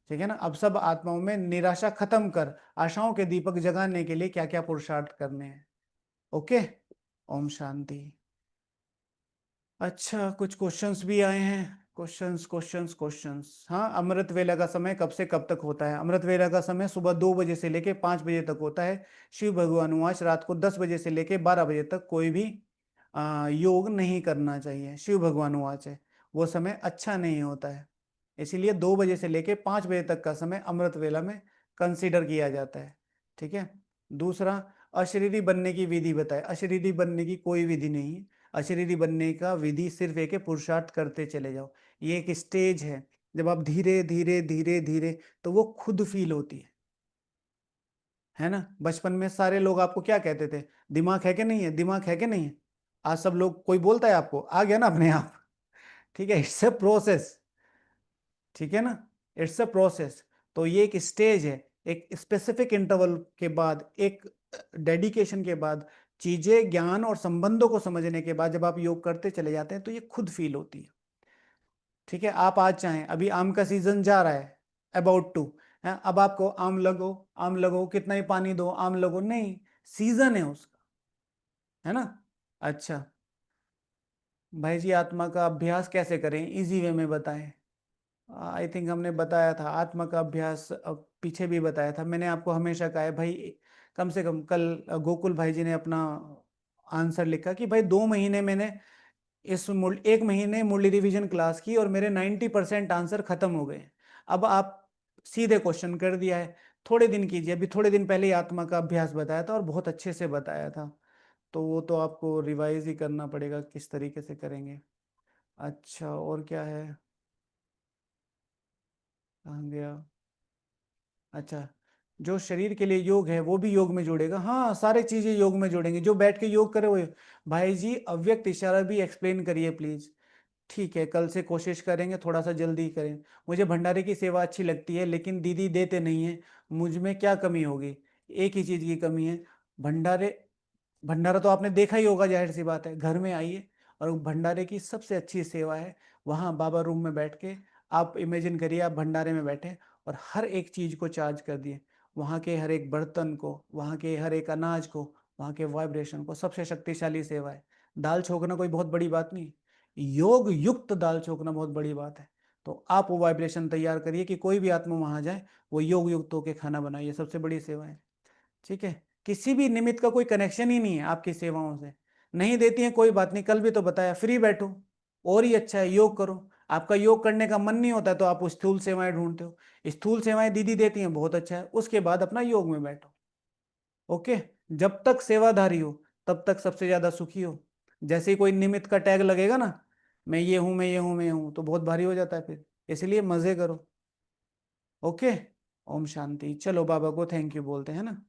ठीक है ना। अब सब आत्माओं में निराशा खत्म कर आशाओं के दीपक जगाने के लिए क्या क्या पुरुषार्थ करने हैं। ओके। ओम शांति। अच्छा, कुछ क्वेश्चंस भी आए हैं। Questions questions questions. हाँ, अमृत वेला का समय कब से कब तक होता है? अमृत वेला का समय सुबह 2 बजे से लेके 5 बजे तक होता है। शिव भगवान वाच रात को 10 बजे से लेके 12 बजे तक कोई भी योग नहीं करना चाहिए। शिव भगवान वाच है, वो समय अच्छा नहीं होता है। इसीलिए 2 बजे से लेके 5 बजे तक का समय अमृत वेला में कंसीडर किया जाता है। ठीक है। दूसरा, अशरीरी बनने की विधि बताए। अशरीरी बनने की कोई विधि नहीं है। अशरीरी बनने का विधि सिर्फ एक है, पुरुषार्थ करते चले जाओ। ये एक स्टेज है, जब आप धीरे धीरे धीरे धीरे, तो वो खुद फील होती है ना। बचपन में सारे लोग आपको क्या कहते थे? दिमाग है कि नहीं है, दिमाग है कि नहीं है। आज सब लोग, कोई बोलता है आपको, आ गया ना अपने आप। ठीक है, इट्स अ प्रोसेस। ठीक है ना, इट्स अ प्रोसेस। तो ये एक स्टेज है, एक स्पेसिफिक इंटरवल के बाद, एक डेडिकेशन के बाद, चीजें, ज्ञान और संबंधों को समझने के बाद जब आप योग करते चले जाते हैं तो ये खुद फील होती है। ठीक है। आप आज चाहें, अभी आम का सीजन जा रहा है, अबाउट टू है, अब आपको आम लगो, आम लगो, कितना ही पानी दो, आम लगो नहीं, सीजन है उसका, है ना। अच्छा भाई जी, आत्मा का अभ्यास कैसे करें, इजी वे में बताएं। आई थिंक हमने बताया था आत्मा का अभ्यास, पीछे भी बताया था मैंने आपको। हमेशा कहा है भाई, कम से कम कल गोकुल भाई जी ने अपना आंसर लिखा कि भाई 2 महीने मैंने एक महीने मुरली रिवीजन क्लास की और मेरे 90% आंसर खत्म हो गए। अब आप सीधे क्वेश्चन कर दिया है, थोड़े दिन कीजिए। अभी थोड़े दिन पहले ही आत्मा का अभ्यास बताया था और बहुत अच्छे से बताया था, तो वो तो आपको रिवाइज ही करना पड़ेगा किस तरीके से करेंगे। अच्छा, और क्या है, कहाँ गया? अच्छा, जो शरीर के लिए योग है वो भी योग में जुड़ेगा। हाँ, सारे चीजें योग में जुड़ेंगे, जो बैठ के योग करे वो। भाई जी, अव्यक्त इशारा भी एक्सप्लेन करिए प्लीज। ठीक है, कल से कोशिश करेंगे, थोड़ा सा जल्दी करें। मुझे भंडारे की सेवा अच्छी लगती है, लेकिन दीदी देते नहीं है। मुझ में क्या कमी होगी? एक ही चीज की कमी है, भंडारे। भंडारा तो आपने देखा ही होगा, जाहिर सी बात है, घर में आइए। और भंडारे की सबसे अच्छी सेवा है, वहाँ बाबा रूम में बैठ के, आप इमेजिन करिए आप भंडारे में बैठे और हर एक चीज को चार्ज कर दिए, वहाँ के हर एक बर्तन को, वहाँ के हर एक अनाज को, वहाँ के वाइब्रेशन को। सबसे शक्तिशाली सेवा है। दाल छोकना कोई बहुत बड़ी बात नहीं, योग युक्त दाल छोकना बहुत बड़ी बात है। तो आप वो वाइब्रेशन तैयार करिए कि कोई भी आत्मा वहां जाए, वो योग युक्त होकर खाना बनाए। ये सबसे बड़ी सेवा है। ठीक है। किसी भी निमित्त का कोई कनेक्शन ही नहीं है आपकी सेवाओं से। नहीं देती है कोई बात नहीं, कल भी तो बताया, फ्री बैठो, और ही अच्छा है, योग करो। आपका योग करने का मन नहीं होता तो आप स्थूल सेवाएं ढूंढते हो, स्थूल सेवाएं दीदी देती हैं, बहुत अच्छा है, उसके बाद अपना योग में बैठो। ओके। जब तक सेवाधारी हो तब तक सबसे ज्यादा सुखी हो। जैसे ही कोई निमित्त का टैग लगेगा ना, मैं ये हूं, मैं ये हूं, मैं ये हूं, तो बहुत भारी हो जाता है फिर। इसलिए मजे करो। ओके। ओम शांति। चलो बाबा को थैंक यू बोलते हैं ना।